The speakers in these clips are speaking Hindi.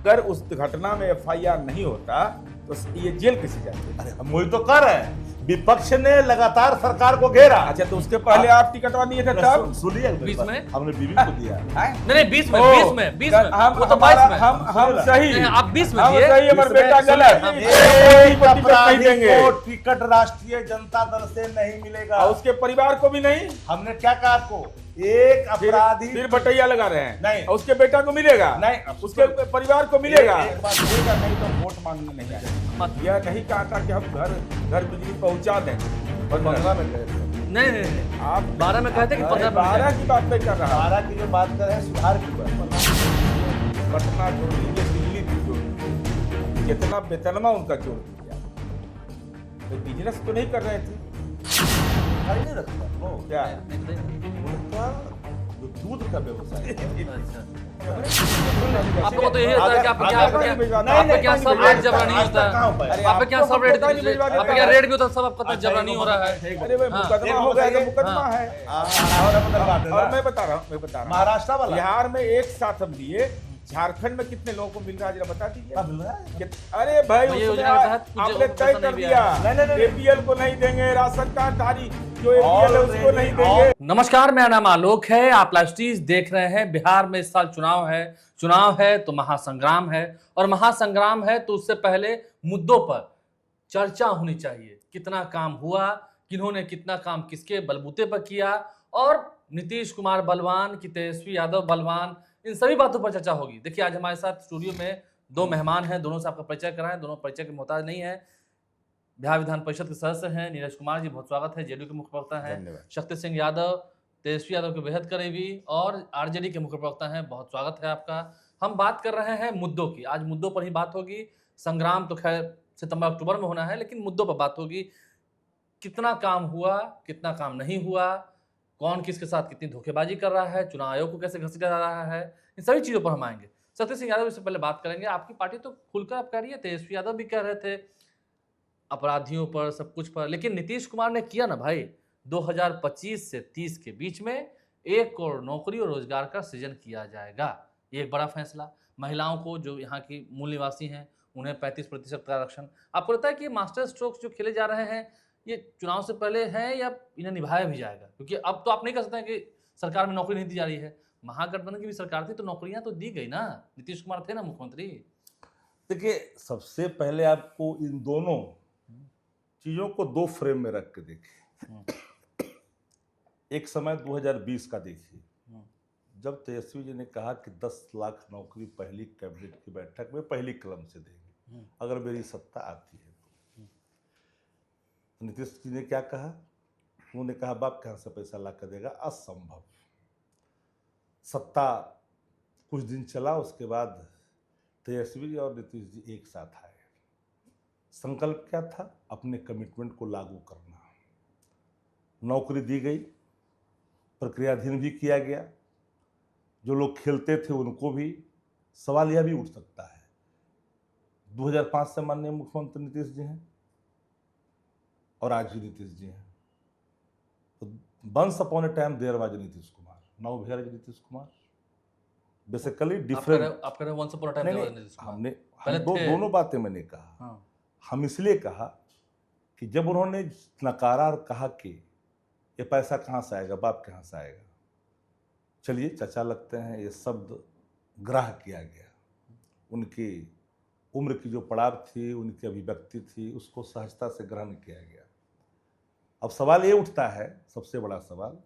अगर उस घटना में FIR नहीं होता तो ये जेल कैसे जाते? अरे हम वही तो कर रहे हैं, विपक्ष ने लगातार सरकार को घेरा। अच्छा, तो उसके पहले आप टिकट नहीं थे तब? सुनिए, 20 में हमने बीवी को दिया। नहीं 20 में 20 में 20 में हम वो तो 22 में हम सही, नहीं, आप 20 में हम दिए। सही, हमारे 20 में बेटा गलत, हम- एक टिकट नहीं अपराधी देंगे को टिकट राष्ट्रीय जनता दल से नहीं मिलेगा। और उसके परिवार को भी नहीं। हमने क्या कहा आपको, एक अपराधी फिर बटैया लगा रहे हैं। नहीं। और उसके बेटा को मिलेगा नहीं, उसके परिवार को मिलेगा। एक बात मिलेगा नहीं तो वोट मांगने नहीं आएगा। यह नहीं कहा था कि हम घर घर बिजली पहुंचा दें, 15 में गए थे। नहीं नहीं नहीं आप 12 में कहते कि 15 में 12 की बात नहीं कर रहा। 12 की जो बात कर रहे हैं सुधार की बात। पटना जोड़ लीजिए, दिल्ली भी जोड़ लीजिए, कितना वेतनमा उनका जोड़ दिया। तो बिजनेस तो नहीं कर रहे थे दिखाई नहीं रखता वो क्या? नहीं बताइए। उनका जो दूध का व्यवसाय है। अच्छा आपको तो यही होता है कि आपके यहाँ सब रेट जबरा नहीं होता है। आपके यहाँ सब रेट आपके यहाँ रेट भी होता है, सब आपका जबरा नहीं हो रहा है। अरे भाई हाँ। मुकदमा हो गया तो मुकदमा है। और मैं बता रहा हूँ महाराष्ट्र वाला बिहार में एक साथ हम दिए, झारखंड में कितने लोगों को मिल रहा है जरा बता दीजिए। क्या मिल रहा है? अरे भाई ये उसमें योजना के तहत कुछ आपने पैसा तय नहीं कर भी दिया, आया। नहीं। APL को नहीं देंगे, राशन कार्डधारी जो APL है उसको नहीं देंगे। नमस्कार, मेरा नाम आलोक है। आप लाइव स्ट्रीज देख रहे हैं। बिहार में इस साल चुनाव है तो महासंग्राम है, और महासंग्राम है तो उससे पहले मुद्दों पर चर्चा होनी चाहिए। कितना काम हुआ, किन्होंने कितना काम किसके बलबूते पर किया, और नीतीश कुमार बलवान कि तेजस्वी यादव बलवान, इन सभी बातों पर चर्चा होगी। देखिए आज हमारे साथ स्टूडियो में दो मेहमान हैं, दोनों से आपका परिचय कराएं। दोनों परिचय के मोहताज नहीं है। बिहार विधान परिषद के सदस्य हैं नीरज कुमार जी, बहुत स्वागत है। जेडीयू के मुख्य प्रवक्ता हैं धन्यवाद। शक्ति सिंह यादव, तेजस्वी यादव के बेहद करीबी और आरजेडी के मुख्य प्रवक्ता हैं, बहुत स्वागत है आपका। हम बात कर रहे हैं मुद्दों की, आज मुद्दों पर ही बात होगी। संग्राम तो खैर सितंबर अक्टूबर में होना है, लेकिन मुद्दों पर बात होगी। कितना काम हुआ, कितना काम नहीं हुआ, कौन किसके साथ कितनी धोखेबाजी कर रहा है, चुनाव आयोग को कैसे घसीटा जा रहा है, इन सभी चीजों पर हम आएंगे। सत्य सिंह यादव से पहले बात करेंगे। आपकी पार्टी तो खुलकर आप कह रही है, तेजस्वी यादव भी कह रहे थे अपराधियों पर, सब कुछ पर, लेकिन नीतीश कुमार ने किया ना भाई, 2025 से 30 के बीच में 1 करोड़ नौकरी और रोजगार का सृजन किया जाएगा। ये एक बड़ा फैसला। महिलाओं को, जो यहाँ की मूल निवासी हैं, उन्हें 35% का आरक्षण। आपको लगता है कि मास्टर स्ट्रोक्स जो खेले जा रहे हैं ये चुनाव से पहले हैं या इन्हें निभाया भी जाएगा? क्योंकि अब तो आप नहीं कह सकते हैं कि सरकार में नौकरी नहीं दी जा रही है। महागठबंधन की भी सरकार थी तो नौकरियां तो दी गई ना, नीतीश कुमार थे ना मुख्यमंत्री। देखिए, सबसे पहले आपको इन दोनों चीजों को दो फ्रेम में रख के देखिए। एक समय 2020 का देखिए, जब तेजस्वी जी ने कहा कि 10 लाख नौकरी पहली कैबिनेट की बैठक में पहली कलम से देंगे अगर मेरी सत्ता आती है तो। नीतीश जी ने क्या कहा? उन्होंने कहा बाप कहाँ से पैसा ला कर देगा, असंभव। सत्ता कुछ दिन चला, उसके बाद तेजस्वी और नीतीश जी एक साथ आए। संकल्प क्या था? अपने कमिटमेंट को लागू करना। नौकरी दी गई, प्रक्रियाधीन भी किया गया। जो लोग खेलते थे उनको भी। सवाल यह भी उठ सकता है, 2005 से माननीय मुख्यमंत्री नीतीश जी हैं और आज भी नीतीश जी हैं, तो once upon a time there was Nitish Kumar, now here is Nitish Kumar. Basically different. आप कह रहे हैं once upon a time Nitish Kumar. हमने पहले थे। दोनों बातें मैंने कहा। हाँ। हम इसलिए कहा कि जब उन्होंने नकारा और कहा कि ये पैसा कहाँ से आएगा, बाप कहाँ से आएगा, चलिए चचा लगते हैं, ये शब्द ग्राह्य किया गया। उनकी उम्र की जो पड़ाव थी, उनकी अभिव्यक्ति थी, उसको सहजता से ग्रहण किया गया। अब सवाल ये उठता है, सबसे बड़ा सवाल,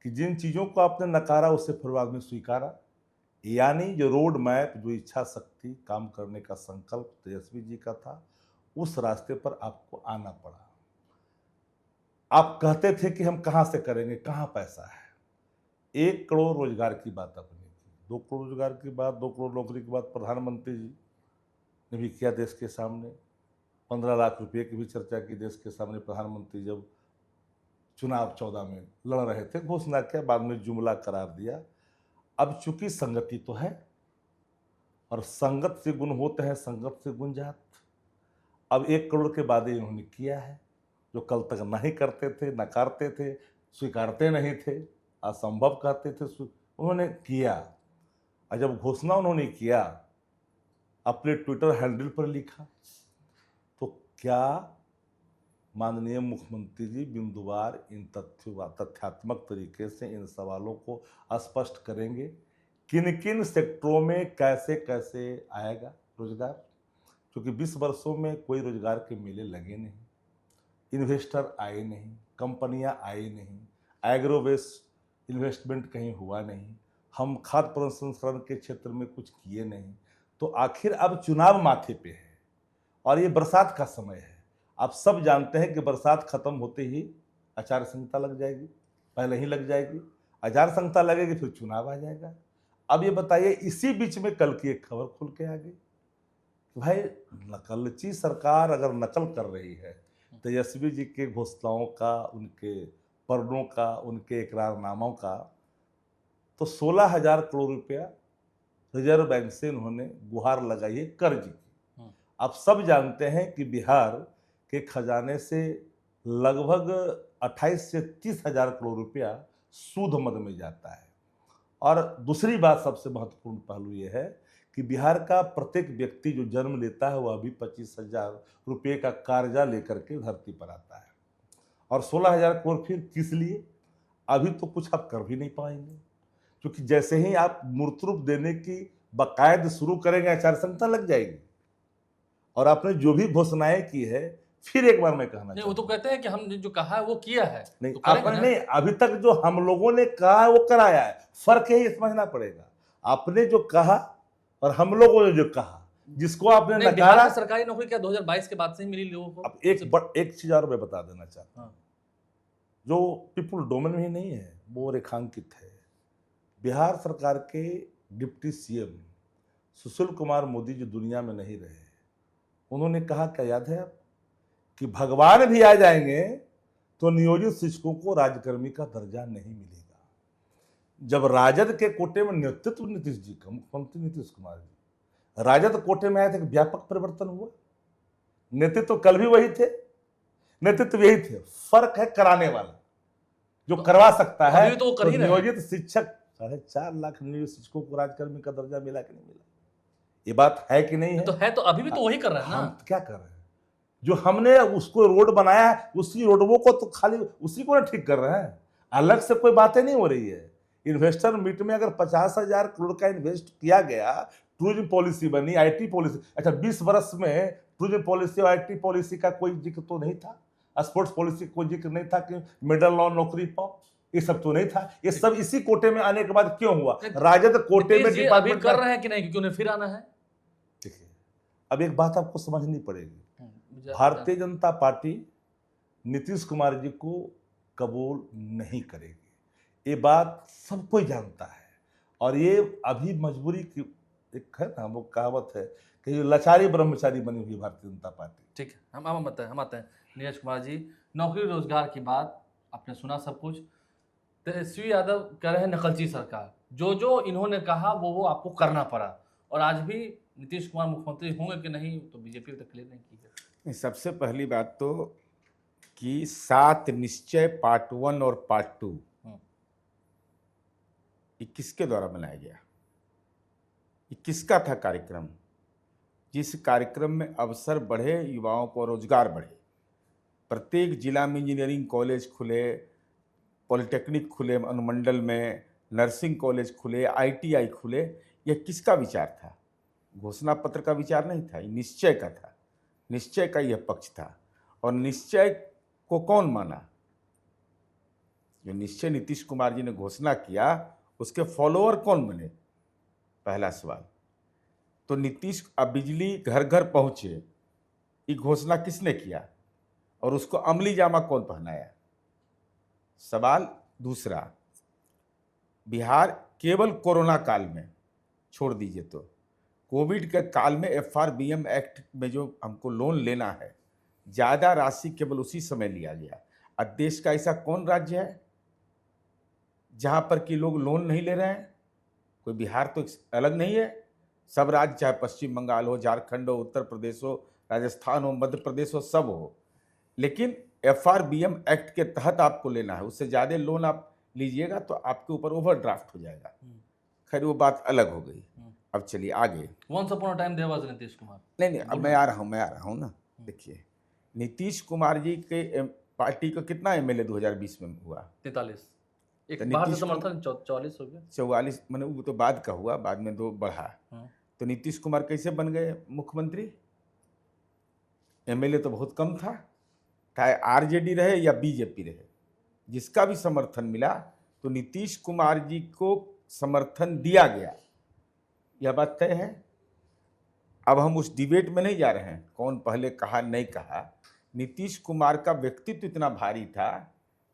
कि जिन चीज़ों को आपने नकारा उसे फिर बाद में स्वीकारा, यानी जो रोड मैप, जो इच्छा शक्ति, काम करने का संकल्प तेजस्वी जी का था, उस रास्ते पर आपको आना पड़ा। आप कहते थे कि हम कहाँ से करेंगे, कहाँ पैसा है। 1 करोड़ रोजगार की बात आपने की, 2 करोड़ रोजगार की बात, 2 करोड़ नौकरी की बात प्रधानमंत्री जी ने भी किया देश के सामने। 15 लाख रुपए की भी चर्चा की देश के सामने प्रधानमंत्री जब चुनाव 14 में लड़ रहे थे, घोषणा किया, बाद में जुमला करार दिया। अब चूंकि संगति तो है और संगत से गुण होते हैं, संगत से गुण जात। अब 1 करोड़ के वादे इन्होंने किया है, जो कल तक नहीं करते थे, नकारते थे, स्वीकारते नहीं थे, असंभव कहते थे, उन्होंने किया। और जब घोषणा उन्होंने किया, अपने ट्विटर हैंडल पर लिखा। तो क्या माननीय मुख्यमंत्री जी बिंदुवार इन तथ्यात्मक तरीके से इन सवालों को स्पष्ट करेंगे, किन किन सेक्टरों में कैसे कैसे आएगा रोजगार? क्योंकि 20 वर्षों में कोई रोजगार के मेले लगे नहीं, इन्वेस्टर आए नहीं, कंपनियां आई नहीं, एग्रोवेस्ट इन्वेस्टमेंट कहीं हुआ नहीं, हम खाद्य प्रसंस्करण के क्षेत्र में कुछ किए नहीं। तो आखिर अब चुनाव माथे पे है और ये बरसात का समय है। आप सब जानते हैं कि बरसात खत्म होते ही आचार संहिता लग जाएगी, पहले ही लग जाएगी, आचार संहिता लगेगी, फिर चुनाव आ जाएगा। अब ये बताइए, इसी बीच में कल की एक खबर खुल के आ गई कि भाई नकलची सरकार अगर नकल कर रही है तेजस्वी जी के घोषणाओं का, उनके पर्णों का, उनके इकरारनामों का, तो 16,000 करोड़ रुपया रिजर्व बैंक से उन्होंने गुहार लगाई है कर्ज की। आप सब जानते हैं कि बिहार के खजाने से लगभग 28 से 30,000 करोड़ रुपया सूद मद में जाता है। और दूसरी बात, सबसे महत्वपूर्ण पहलू ये है कि बिहार का प्रत्येक व्यक्ति जो जन्म लेता है वह अभी 25,000 रुपये का कर्जा लेकर के धरती पर आता है। और 16,000 करोड़ फिर किस लिए? अभी तो कुछ आप कर भी नहीं पाएंगे, क्योंकि जैसे ही आप मूर्त रूप देने की बाकायद शुरू करेंगे आचार संहिता लग जाएगी। और आपने जो भी घोषणाएं की है, फिर एक बार मैं कहना नहीं, वो तो कहते हैं कि हमने जो कहा है वो किया है। नहीं, तो करेंगे आपने ना? नहीं, अभी तक जो हम लोगों ने कहा है वो कराया है। फर्क है, ये समझना पड़ेगा। आपने जो कहा और हम लोगों ने जो कहा, जिसको आपने नहीं, बिहार नकारा। में सरकारी नौकरी क्या 2022 के बाद से ही मिली लोगों को? अब एक चीज और मैं बता देना चाहता हूँ, जो पीपुल डोमेन में नहीं है वो रेखांकित है। बिहार सरकार के डिप्टी सीएम सुशील कुमार मोदी जो दुनिया में नहीं रहे, उन्होंने कहा, क्या याद है आप, कि भगवान भी आ जाएंगे तो नियोजित शिक्षकों को राज्यकर्मी का दर्जा नहीं मिलेगा। जब राजद के कोटे में नेतृत्व नीतीश जी का, मुख्यमंत्री नीतीश कुमार जी राजद कोटे में आए थे, व्यापक परिवर्तन हुआ। नेतृत्व कल भी वही थे, नेतृत्व यही थे। फर्क है कराने वाला, जो करवा सकता है। तो कर ही रहे हैं। नियोजित शिक्षक 4.5 लाख नियोजित शिक्षकों को राज्यकर्मी का दर्जा मिला कि नहीं मिला? ये बात है कि नहीं है? तो है, तो अभी भी तो वही कर रहे हैं ना। हम क्या कर रहे हैं? जो हमने उसको रोड बनाया है, उसी रोडवों को तो खाली उसी को ना ठीक कर रहे हैं। अलग से कोई बातें नहीं हो रही है। इन्वेस्टर मीट में अगर 50,000 करोड़ का इन्वेस्ट किया गया, टूरिज्म पॉलिसी बनी, आईटी पॉलिसी। अच्छा, 20 वर्ष में टूरिज्म पॉलिसी और आईटी पॉलिसी का कोई जिक्र तो नहीं था। स्पोर्ट्स पॉलिसी का कोई जिक्र नहीं था कि मिडिल लॉ नौकरी पाओ, ये सब तो नहीं था। ये सब इसी कोटे में आने के बाद क्यों हुआ? राजद कोटे में अभी डिपार्टमेंट कर रहे हैं कि नहीं, क्योंकि उन्हें फिर आना है। देखिए, अब एक बात आपको समझनी पड़ेगी। भारतीय जनता पार्टी नीतीश कुमार जी को कबूल नहीं करेगी, ये बात सब कोई जानता है। और ये अभी मजबूरी की एक है ना, वो कहावत है कि लाचारी ब्रह्मचारी बनी हुई भारतीय जनता पार्टी। ठीक है, हम आते हैं नीरज कुमार जी। नौकरी रोजगार की बात आपने सुना सब कुछ। तेजस्वी यादव कह रहे हैं नकलची सरकार, जो जो इन्होंने कहा वो आपको करना पड़ा। और आज भी नीतीश कुमार मुख्यमंत्री होंगे कि नहीं, तो बीजेपी तक क्लियर नहीं की है। सबसे पहली बात तो कि 7 निश्चय पार्ट 1 और पार्ट 2 ये किसके द्वारा बनाया गया? ये किसका था कार्यक्रम? जिस कार्यक्रम में अवसर बढ़े, युवाओं को रोजगार बढ़े, प्रत्येक जिला में इंजीनियरिंग कॉलेज खुले, पॉलिटेक्निक खुले, अनुमंडल में नर्सिंग कॉलेज खुले, आईटीआई खुले, यह किसका विचार था? घोषणा पत्र का विचार नहीं था, ये निश्चय का था। निश्चय का यह पक्ष था। और निश्चय को कौन माना? जो निश्चय नीतीश कुमार जी ने घोषणा किया, उसके फॉलोअर कौन बने? पहला सवाल। तो नीतीश अब बिजली घर घर पहुंचे, ये घोषणा किसने किया और उसको अमली जामा कौन पहनाया? सवाल दूसरा, बिहार केवल कोरोना काल में छोड़ दीजिए तो कोविड के काल में FRBM एक्ट में जो हमको लोन लेना है, ज़्यादा राशि केवल उसी समय लिया गया। अब देश का ऐसा कौन राज्य है जहाँ पर कि लोग लोन नहीं ले रहे हैं? कोई बिहार तो अलग नहीं है, सब राज्य, चाहे पश्चिम बंगाल हो, झारखंड हो, उत्तर प्रदेश हो, राजस्थान हो, मध्य प्रदेश हो, सब हो। लेकिन FRBM एक्ट के तहत आपको लेना है, उससे ज़्यादा लोन आप लीजिएगा तो आपके ऊपर ओवरड्राफ्ट हो जाएगा। खैर वो बात अलग हो गई। अब चलिए आगे। Once upon a time there was Nitish Kumar. नहीं अब मैं आ रहा हूँ ना। देखिए नीतीश कुमार जी के पार्टी का कितना एमएलए 2020 में हुआ? 43। एक तो बाहर से नीतीश समर्थन 44 हो गया। 44, मैंने वो तो बाद का हुआ, बाद में 2 बढ़ा। हाँ। तो नीतीश कुमार कैसे बन गए मुख्यमंत्री? एमएलए तो बहुत कम था, चाहे आरजेडी रहे या बीजेपी रहे, जिसका भी समर्थन मिला तो नीतीश कुमार जी को समर्थन दिया गया, यह बात तय है। अब हम उस डिबेट में नहीं जा रहे हैं कौन पहले कहा नहीं कहा। नीतीश कुमार का व्यक्तित्व इतना भारी था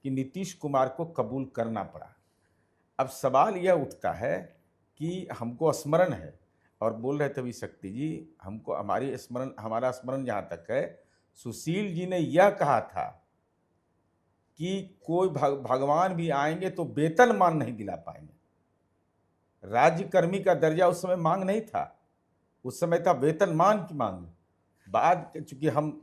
कि नीतीश कुमार को कबूल करना पड़ा। अब सवाल यह उठता है कि हमको स्मरण है, और बोल रहे थे अभी शक्ति जी, हमको हमारा स्मरण जहाँ तक है, सुशील जी ने यह कहा था कि कोई भगवान भी आएंगे तो वेतनमान नहीं दिला पाएंगे। राज्यकर्मी का दर्जा उस समय मांग नहीं था, उस समय था वेतनमान की मांग। बाद चूंकि हम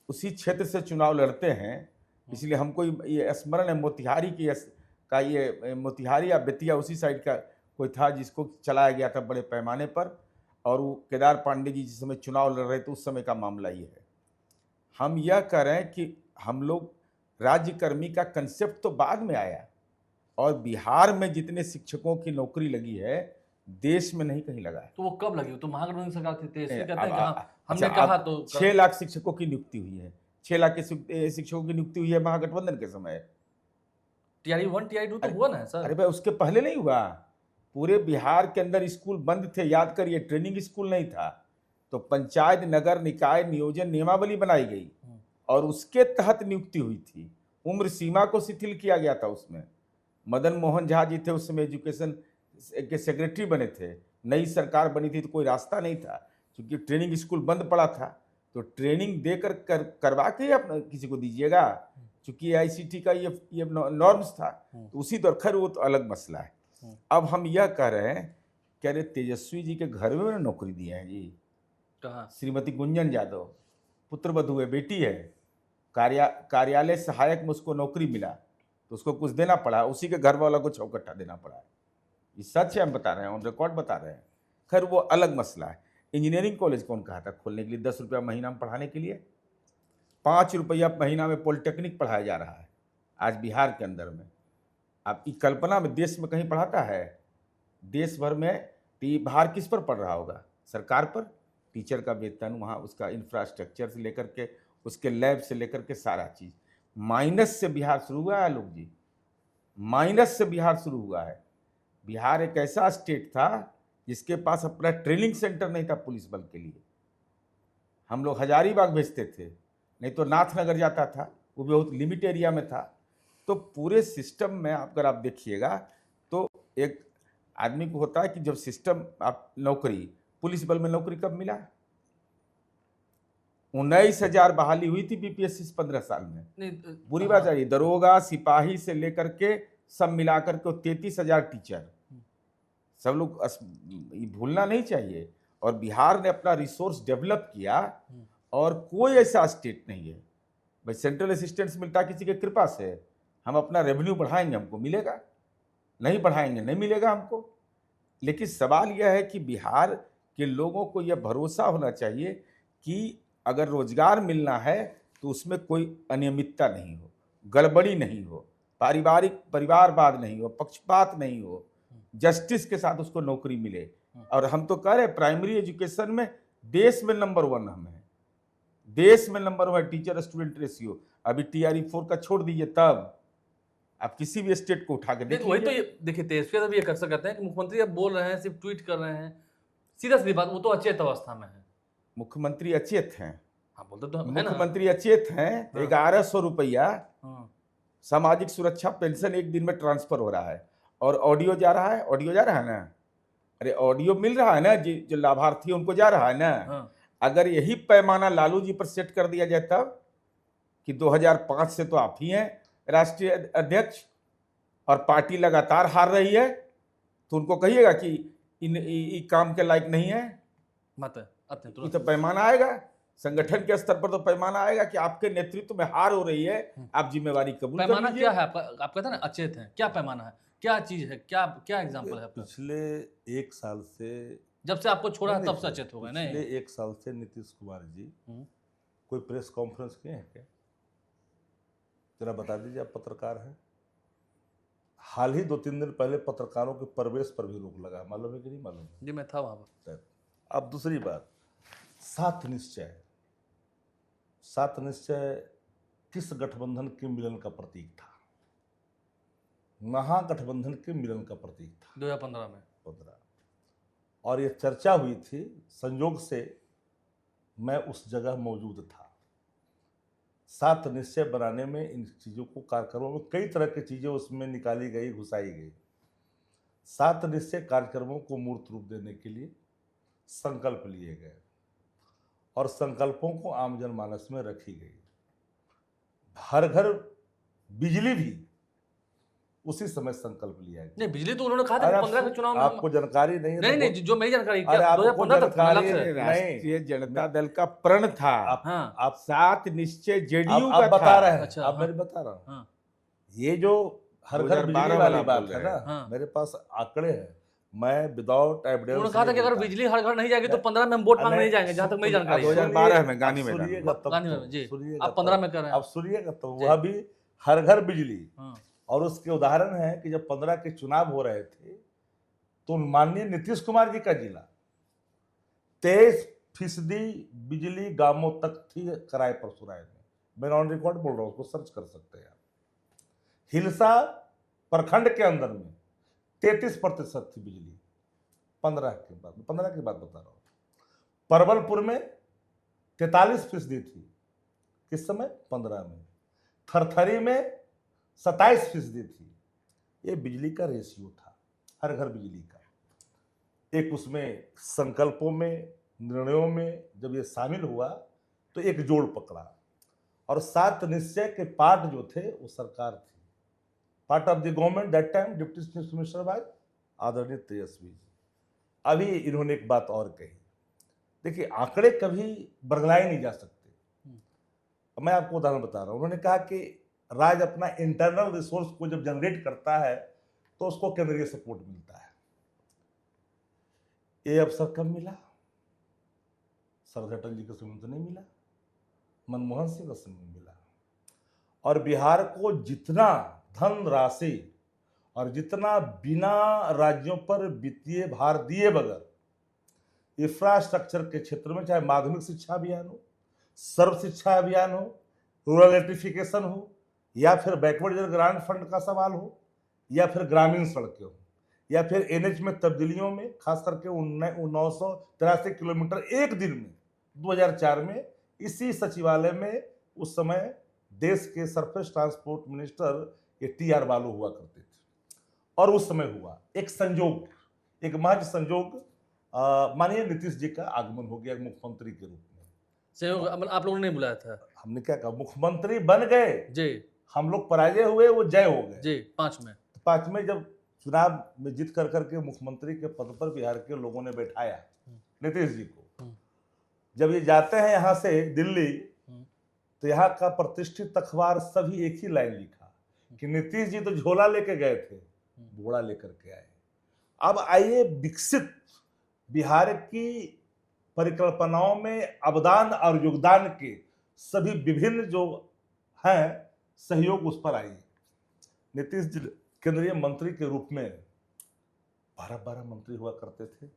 उसी क्षेत्र से चुनाव लड़ते हैं, इसलिए हमको ये स्मरण है मोतिहारी ये मोतिहारी या बेतिया उसी साइड का कोई था जिसको चलाया गया था बड़े पैमाने पर, और वो केदार पांडे जी जिस समय चुनाव लड़ रहे थे उस समय का मामला ये है। हम यह कह रहे हैं कि हम लोग राज्यकर्मी का कंसेप्ट तो बाद में आया, और बिहार में जितने शिक्षकों की नौकरी लगी है देश में नहीं कहीं लगा है। तो वो कब लगी? तो महागठबंधन सरकार थी, तेजस्वी कहते हैं अब- कहा, हमने अच्छा, कहा अब तो 6 लाख शिक्षकों की नियुक्ति हुई है, 6 लाख के शिक्षकों की नियुक्ति हुई है महागठबंधन के समय। टीआरई 1 टीआरई 2 तो हुआ ना सर। अरे भाई उसके पहले नहीं हुआ। पूरे बिहार के अंदर स्कूल बंद थे, याद करिए, ट्रेनिंग स्कूल नहीं था। तो पंचायत नगर निकाय नियोजन नियमावली बनाई गई और उसके तहत नियुक्ति हुई थी। उम्र सीमा को शिथिल किया गया था उसमें। मदन मोहन झा जी थे उस समय एजुकेशन के सेक्रेटरी बने थे, नई सरकार बनी थी तो कोई रास्ता नहीं था, क्योंकि ट्रेनिंग स्कूल बंद पड़ा था। तो ट्रेनिंग देकर करवा के अपना किसी को दीजिएगा, क्योंकि आईसीटी का ये नॉर्म्स था। तो उसी दौर, खैर वो तो अलग मसला है। अब हम यह कह रहे हैं कि अरे तेजस्वी जी के घर में नौकरी दिए हैं जी। कहाँ? श्रीमती गुंजन यादव पुत्रवधू है, बेटी है, कार्यालय सहायक में उसको नौकरी मिला तो उसको कुछ देना पड़ा, उसी के घर वाला को चौकट्टा देना पड़ा। ये सच है, हम बता रहे हैं, ऑन रिकॉर्ड बता रहे हैं। खैर वो अलग मसला है। इंजीनियरिंग कॉलेज कौन कहा था खोलने के लिए? 10 रुपया महीना में पढ़ाने के लिए 5 रुपया महीना में पॉलिटेक्निक पढ़ाया जा रहा है आज बिहार के अंदर में। आपकी कल्पना में देश में कहीं पढ़ाता है? देश भर में भार किस पर पड़ रहा होगा? सरकार पर। टीचर का वेतन, वहाँ उसका इंफ्रास्ट्रक्चर से लेकर के उसके लैब से लेकर के सारा चीज़ माइनस से बिहार शुरू हुआ है। लोग जी, माइनस से बिहार शुरू हुआ है। बिहार एक ऐसा स्टेट था जिसके पास अपना ट्रेनिंग सेंटर नहीं था पुलिस बल के लिए। हम लोग हजारीबाग भेजते थे, नहीं तो नाथनगर जाता था, वो भी बहुत लिमिट एरिया में था। तो पूरे सिस्टम में अगर आप देखिएगा तो एक आदमी को होता है कि जब सिस्टम आप नौकरी, पुलिस बल में नौकरी कब मिला? 19,000 बहाली हुई थी बीपीएससी 15 साल में। नहीं, बुरी बात है, दरोगा सिपाही से लेकर के सब मिलाकर के 33,000 टीचर, सब लोग ये भूलना नहीं चाहिए। और बिहार ने अपना रिसोर्स डेवलप किया, और कोई ऐसा स्टेट नहीं है भाई सेंट्रल असिस्टेंस मिलता किसी के कृपा से। हम अपना रेवेन्यू बढ़ाएंगे हमको मिलेगा, नहीं बढ़ाएंगे नहीं मिलेगा हमको। लेकिन सवाल यह है कि बिहार के लोगों को यह भरोसा होना चाहिए कि अगर रोजगार मिलना है तो उसमें कोई अनियमितता नहीं हो, गड़बड़ी नहीं हो, परिवारवाद नहीं हो, पक्षपात नहीं हो, जस्टिस के साथ उसको नौकरी मिले। और हम तो कह रहे हैं प्राइमरी एजुकेशन में देश में नंबर 1 हम हैं, देश में नंबर 1 टीचर स्टूडेंट रेशियो। अभी टीआरई 4 का छोड़ दीजिए, तब आप किसी भी स्टेट को उठा के देखिए। वही तो ये देखिए, तेजस्वी यादव ये कर सकते हैं कि मुख्यमंत्री अब बोल रहे हैं, सिर्फ ट्वीट कर रहे हैं, सीधा सीधी बात, वो तो अचेत अवस्था में है। मुख्यमंत्री अचेत हैं, हाँ बोलते तो है ना। मुख्यमंत्री अचेत हैं। 1100 रुपया सामाजिक सुरक्षा पेंशन एक दिन में ट्रांसफर हो रहा है, और ऑडियो जा रहा है, ऑडियो जा रहा है ना, अरे ऑडियो मिल रहा है ना, जो लाभार्थी उनको जा रहा है ना। अगर यही पैमाना लालू जी पर सेट कर दिया जाए तब कि 2005 से तो आप ही हैं राष्ट्रीय अध्यक्ष और पार्टी लगातार हार रही है, तो उनको कहिएगा कि इन काम के लायक नहीं है। ये तो पैमाना आएगा, संगठन के स्तर पर तो पैमाना आएगा कि आपके नेतृत्व में हार हो रही है, आप जिम्मेवारी कबूल कर लीजिए। पैमाना क्या है? आप कहते हैं ना अचेत हैं, क्या पैमाना है? क्या चीज है, क्या क्या एग्जाम्पल है आपका? पिछले एक साल से जब से आपको छोड़ा है नहीं, तब से अचेत हो गए पिछले नहीं? एक साल से नीतीश कुमार जी हम्म। कोई प्रेस कॉन्फ्रेंस किए हैं क्या? जरा बता दीजिए, आप पत्रकार हैं। हाल ही 2-3 दिन पहले पत्रकारों के प्रवेश पर भी रोक लगा, मालूम है कि नहीं मालूम है? जी मैं था वहां पर। अब दूसरी बात, 7 निश्चय। 7 निश्चय किस गठबंधन के मिलन का प्रतीक था? महागठबंधन के मिलन का प्रतीक था 2015 में। 15। और ये चर्चा हुई थी, संयोग से मैं उस जगह मौजूद था। 7 निश्चय बनाने में, इन चीज़ों को, कार्यक्रमों में कई तरह की चीज़ें उसमें निकाली गई, घुसाई गई। 7 निश्चय कार्यक्रमों को मूर्त रूप देने के लिए संकल्प लिए गए और संकल्पों को आम जनमानस में रखी गई। हर घर बिजली भी उसी समय संकल्प लिया गया। नहीं, बिजली तो उन्होंने कहा था अरे कि 15 के चुनाव में आपको जानकारी नहीं है? नहीं तो नहीं, जो मेरी जानकारी अरे क्या आपको 2015 तक था, जानकारी अलग से। नहीं। राष्ट्रीय जनता दल का प्रण था। हाँ। आप 7 निश्चय जेडीयू आप का बता था। रहे हैं, अच्छा, आप हाँ। मेरी बता रहा हूँ। हाँ। ये जो हर घर 2012 बिजली वाला वाली बात बोल है रहे ना, हैं। हाँ। मेरे पास आंकड़े हैं, मैं विदाउट एविडेंस उन्होंने कहा था कि अगर बिजली हर घर नहीं जाएगी तो 15 में हम वोट मांगने नहीं जाएंगे, जहां तक मेरी जानकारी है। 2012 में गांधी मैदान में। सुनिएगा तब गांधी तो, मैदान, जी। सुनिएगा आप 15 तब। में कर रहे हैं। अब सुनिएगा तो जी। वह भी हर घर बिजली। हाँ। और उसके उदाहरण है कि जब 15 के चुनाव हो रहे थे तो माननीय नीतीश कुमार जी का जिला 23% बिजली गांवों तक थी किराए पर सुराय में। मैं ऑन रिकॉर्ड बोल रहा हूँ, उसको सर्च कर सकते हैं आप। हिलसा प्रखंड के अंदर में 33% थी बिजली 15 की बात बता रहा हूँ। परवलपुर में 43% थी, किस समय? 15 में। थरथरी में 27% थी। ये बिजली का रेशियो था, हर घर बिजली का। एक उसमें संकल्पों में, निर्णयों में जब ये शामिल हुआ तो एक जोड़ पकड़ा। और 7 निश्चय के पार्ट जो थे वो सरकार थी। Part of the government that time deputy chief minister by आदरणीय तेजस्वी जी। अभी इन्होंने एक बात और कही, देखिए आंकड़े कभी बरगलाए नहीं जा सकते। मैं आपको उदाहरण बता रहा हूं। उन्होंने कहा कि राज्य अपना इंटरनल रिसोर्स को जब जनरेट करता है तो उसको केंद्रीय सपोर्ट मिलता है। ये अवसर कब मिला? सरदार अटल जी के समय तो नहीं मिला, मनमोहन सिंह के समय में मिला। और बिहार को जितना धन राशि और जितना बिना राज्यों पर वित्तीय भार दिए बगैर इंफ्रास्ट्रक्चर के क्षेत्र में, चाहे माध्यमिक शिक्षा अभियान हो, सर्व शिक्षा अभियान हो, रूरल इलेक्ट्रिफिकेशन हो, या फिर बैकवर्ड ग्रांट फंड का सवाल हो, या फिर ग्रामीण सड़कें हो, या फिर एनएच में तब्दीलियों में, खास करके 983 किलोमीटर एक दिन में 2004 में इसी सचिवालय में उस समय देश के सरफेस ट्रांसपोर्ट मिनिस्टर ये टी.आर. बालू हुआ करते थे। और उस समय हुआ एक संयोग, एक महज संयोग, माननीय नीतीश जी का आगमन हो गया मुख्यमंत्री के रूप में। सहयोग आप लोगों ने नहीं बुलाया था? हमने क्या कहा, मुख्यमंत्री बन गए जी। हम लोग पराजय हुए, वो जय हो गए जी। 5 में 5 में जब चुनाव में जीत कर करके मुख्यमंत्री के पद पर बिहार के लोगों ने बैठाया नीतीश जी को, जब ये जाते हैं यहाँ से दिल्ली तो यहाँ का प्रतिष्ठित अखबार सभी एक ही लाइन लिखा कि नीतीश जी तो झोला लेके गए थे, घोड़ा लेकर के आए। अब आइए विकसित बिहार की परिकल्पनाओं में अवदान और योगदान के सभी विभिन्न जो हैं सहयोग उस पर आइए। नीतीश जी केंद्रीय मंत्री के रूप में 12 मंत्री हुआ करते थे।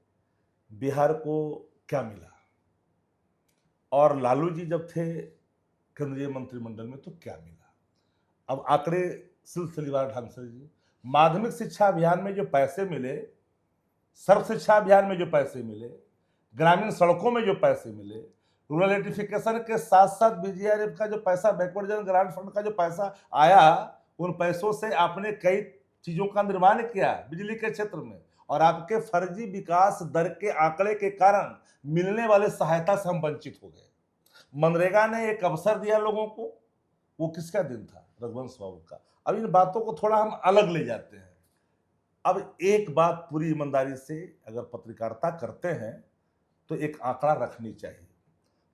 बिहार को क्या मिला? और लालू जी जब थे केंद्रीय मंत्रिमंडल में तो क्या मिला? अब आंकड़े सिलसिलेवार ढंग से जी, माध्यमिक शिक्षा अभियान में जो पैसे मिले, सर्व शिक्षा अभियान में जो पैसे मिले, ग्रामीण सड़कों में जो पैसे मिले, रूरल इलेक्ट्रिफिकेशन के साथ साथ बीजीआरएफ का जो पैसा, बैकवर्ड ग्रांट फंड का जो पैसा आया, उन पैसों से आपने कई चीजों का निर्माण किया बिजली के क्षेत्र में। और आपके फर्जी विकास दर के आंकड़े के कारण मिलने वाले सहायता से हम वंचित हो गए। मनरेगा ने एक अवसर दिया लोगों को, वो किसका दिन था? रघुवंश बाबू का। अब इन बातों को थोड़ा हम अलग ले जाते हैं। अब एक बात पूरी ईमानदारी से अगर पत्रकारिता करते हैं तो एक आंकड़ा रखनी चाहिए।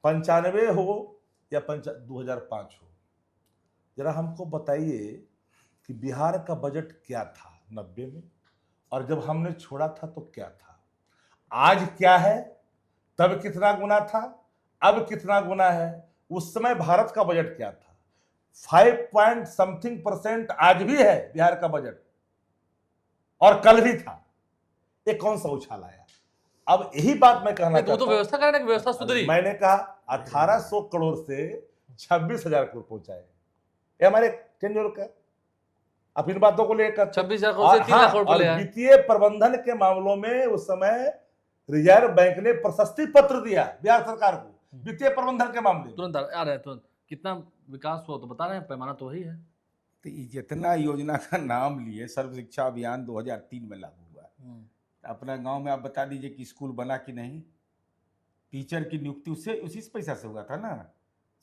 95 हो या 2005 हो, जरा हमको बताइए कि बिहार का बजट क्या था 90 में, और जब हमने छोड़ा था तो क्या था, आज क्या है, तब कितना गुना था, अब कितना गुना है। उस समय भारत का बजट क्या था, 5% आज भी है बिहार का बजट, और कल भी था। ये कौन सा उछाल आया। अब यही बात मैं कहना नहीं, तो वो चाहता तो हूं। व्यवस्था करने की व्यवस्था सुधरी। मैंने कहा 1800 करोड़ से 26,000 करोड़ पहुंचाए, ये हमारे टेन्योर का। अब इन बातों को लेकर 26,000 करोड़ से 3 लाख करोड़ पे और ले आए। वित्तीय प्रबंधन के मामलों में उस समय रिजर्व बैंक ने प्रशस्ति पत्र दिया बिहार सरकार को वित्तीय प्रबंधन के मामले में। तुरंत आ रहे हैं, तुरंत कितना विकास हुआ तो बता रहे हैं, पैमाना तो वही है। तो ये जितना योजना का नाम लिए, सर्व शिक्षा अभियान 2003 में लागू हुआ। अपना गांव में आप बता दीजिए कि स्कूल बना कि नहीं। टीचर की नियुक्ति उससे उसी से पैसा से हुआ था ना,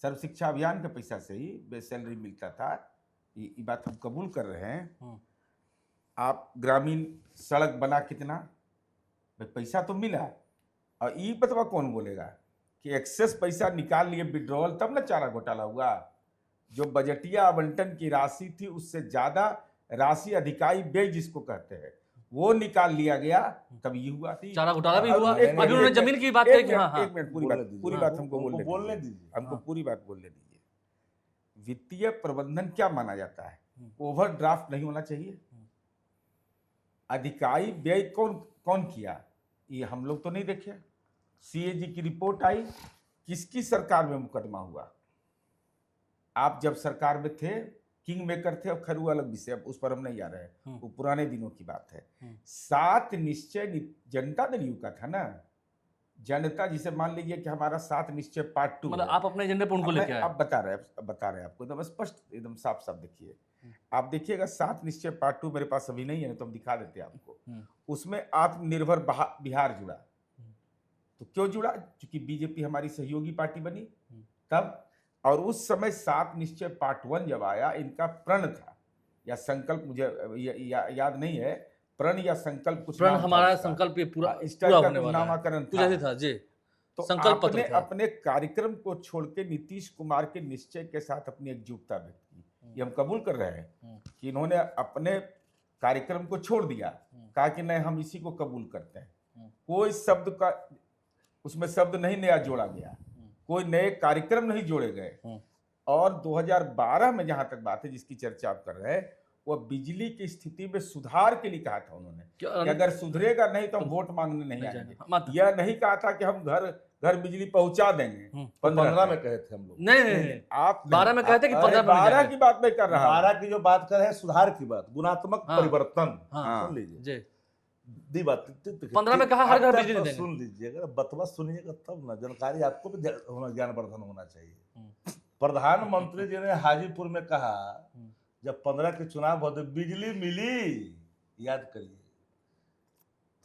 सर्व शिक्षा अभियान के पैसा से ही बेस सैलरी मिलता था। ये बात हम कबूल कर रहे हैं। आप ग्रामीण सड़क बना कितना, भाई पैसा तो मिला, और ये बतवा कौन बोलेगा कि एक्सेस पैसा निकाल लिए विड्रॉवल, तब ना चारा घोटाला हुआ। जो बजटिया आवंटन की राशि थी उससे ज्यादा राशि अधिकाई व्यय जिसको कहते हैं वो निकाल लिया गया, तब ये हुआ थी। चारा घोटाला भी हुआ। एक मिनट, अभी उन्होंने एक जमीन मिनट, की बात एक कही कि मिनट, हाँ हाँ एक मिनट, पूरी बोलने बात दीजिए। हमको उनको बोलने दीजिए, हमको हाँ। पूरी बात बोलने दीजिए। वित्तीय प्रबंधन क्या माना जाता है, ओवरड्राफ्ट नहीं होना चाहिए। अधिकाई व्यय कौन कौन किया, ये हम लोग तो नहीं देखे। सीएजी की रिपोर्ट आई, किसकी सरकार में मुकदमा हुआ। आप जब सरकार में थे, किंग मेकर थे, अब खैर वो अलग विषय, अब उस पर हम नहीं आ रहे हैं, वो पुराने दिनों की बात है। 7 निश्चय जनता ने लिया था ना, जनता जिसे मान लीजिए कि हमारा 7 निश्चय पार्ट 2, मतलब आप अपने एजेंडे पर उनको लेके आए। आप बता रहे हैं आपको एकदम स्पष्ट, एकदम साफ साफ देखिए। आप देखिएगा 7 निश्चय पार्ट 2 मेरे पास अभी नहीं है, तो हम दिखा देते हैं आपको। उसमें आत्मनिर्भर बिहार जुड़ा। तो क्यों जुड़ा, क्योंकि बीजेपी हमारी सहयोगी पार्टी बनी तब। और उस समय 7 निश्चय पार्ट 1 जब आया, इनका प्रण था या संकल्प, मुझे याद नहीं है, प्रण या संकल्प कुछ प्रण नाम था हमारा उसका। संकल्प ये पूरा इस पूरा टाइप का होने कुछ वाला है। नामाकरण कुछ था। ऐसे था जी। तो संकल्प पत्र आपने था। अपने कार्यक्रम को छोड़ के नीतीश कुमार के निश्चय के साथ अपनी एकजुटता व्यक्त की, ये हम कबूल कर रहे हैं कि इन्होंने अपने कार्यक्रम को छोड़ दिया, कहा कि नहीं हम इसी को कबूल करते हैं। कोई शब्द का उसमें शब्द नहीं नया जोड़ा गया, कोई नए कार्यक्रम नहीं जोड़े गए। और 2012 में जहां तक बात है जिसकी चर्चा आप कर रहे हैं, वो बिजली की स्थिति में सुधार के लिए कहा था उन्होंने कि अगर सुधरेगा नहीं तो हम वोट मांगने नहीं आएंगे। यह नहीं कहा था कि हम घर घर बिजली पहुंचा देंगे। 15 में कहे थे हम लोग। नहीं, आप 12 में कहते कि 15 में 12 की बात नहीं कर रहा, 12 की जो बात कर रहे हैं सुधार की बात, गुणात्मक परिवर्तन। हाँ, सुन लीजिए जी। दी बात 15 में कहा हर घर बिजली देंगे। सुन लीजिए, अगर बतवा सुनिएगा तब ना, जानकारी आपको भी ज्ञानवर्धन होना चाहिए। प्रधानमंत्री जी ने हाजीपुर में कहा जब 15 के चुनाव हुआ तो बिजली मिली, याद करिए।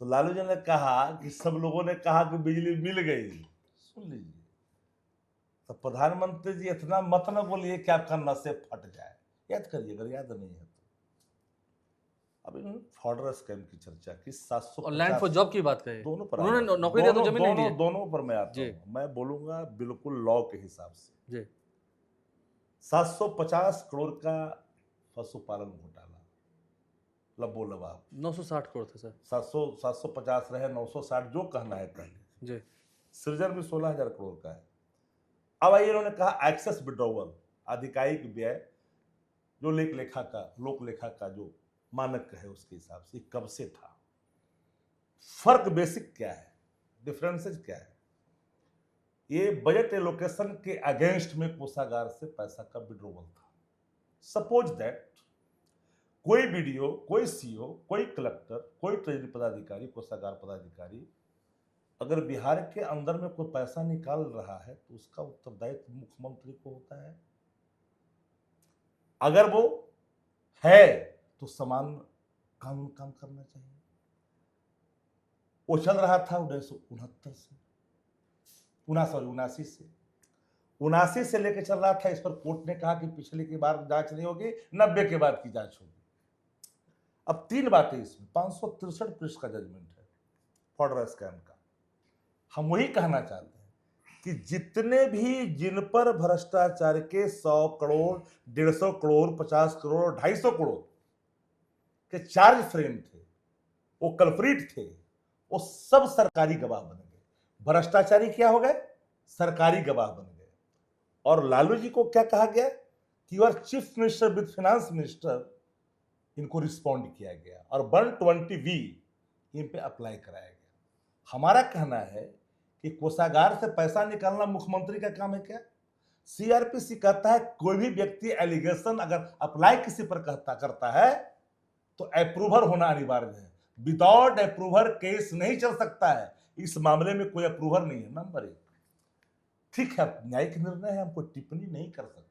तो लालू जी ने कहा कि सब लोगों ने कहा कि बिजली मिल गई। सुन लीजिए, तो प्रधानमंत्री जी इतना मत न बोलिए कि आपका नशे फट जाए, याद करिए अगर याद नहीं है तो। अब इन्होंने फॉर्डर स्कैम की चर्चा की, 750 और लैंड फॉर जॉब की बात कही, दोनों पर उन्होंने नौकरी दिया तो जमीन नहीं दी। दोनों पर मैं आता हूं, मैं बोलूंगा बिल्कुल लॉ के हिसाब से जी। 750 करोड़ का पशुपालन घोटाला, लबो लबाब 960 करोड़ थे सर। 750 रहे 960, जो कहना है कहने जी। सृजन भी 16,000 करोड़ का है। अब आइए, इन्होंने कहा एक्सेस विड्रॉवल, आधिकारिक व्यय, जो लोक लेखा का जो मानक है उसके हिसाब से कब से था। फर्क बेसिक क्या है, डिफरेंसेस क्या है। ये बजट एलोकेशन के अगेंस्ट में कोषागार से पैसा का विड्रॉवल था। सपोज दैट कोई बीडीओ, कोई सीओ, कोई कलेक्टर, कोई ट्रेजरी पदाधिकारी, कोषागार पदाधिकारी अगर बिहार के अंदर में कोई पैसा निकाल रहा है तो उसका उत्तरदायित्व मुख्यमंत्री को होता है। अगर वो है तो समान कानून काम करना चाहिए। वो चल रहा था 1969 से, 79 से लेकर चल रहा था। इस पर कोर्ट ने कहा कि पिछले की बार जांच नहीं होगी, 90 के बाद की जांच होगी। अब 3 बातें इसमें, 563 पृष्ठ का जजमेंट है फॉर्डर स्कैम का। हम वही कहना चाहते हैं कि जितने भी जिन पर भ्रष्टाचार के 100 करोड़, 150 करोड़, 50 करोड़, 250 करोड़ के चार्ज फ्रेम थे, वो कल्प्रिट थे, वो सब सरकारी गवाह बन गए। भ्रष्टाचारी क्या हो गए? सरकारी गवाह बन गए। और लालू जी को क्या कहा गया कि you are chief minister with finance minister, इनको रिस्पॉन्ड किया गया और 120V इन पे अप्लाई कराया गया। हमारा कहना है कि कोषागार से पैसा निकालना मुख्यमंत्री का काम है क्या? सीआरपीसी कहता है कोई भी व्यक्ति एलिगेशन अगर अप्लाई किसी पर करता है तो अप्रूवर होना अनिवार्य है। विदाउट अप्रूवर केस नहीं चल सकता है। इस मामले में कोई अप्रूवर नहीं है। नंबर 1, ठीक है, न्यायिक निर्णय है, हम कोई टिप्पणी नहीं कर सकते।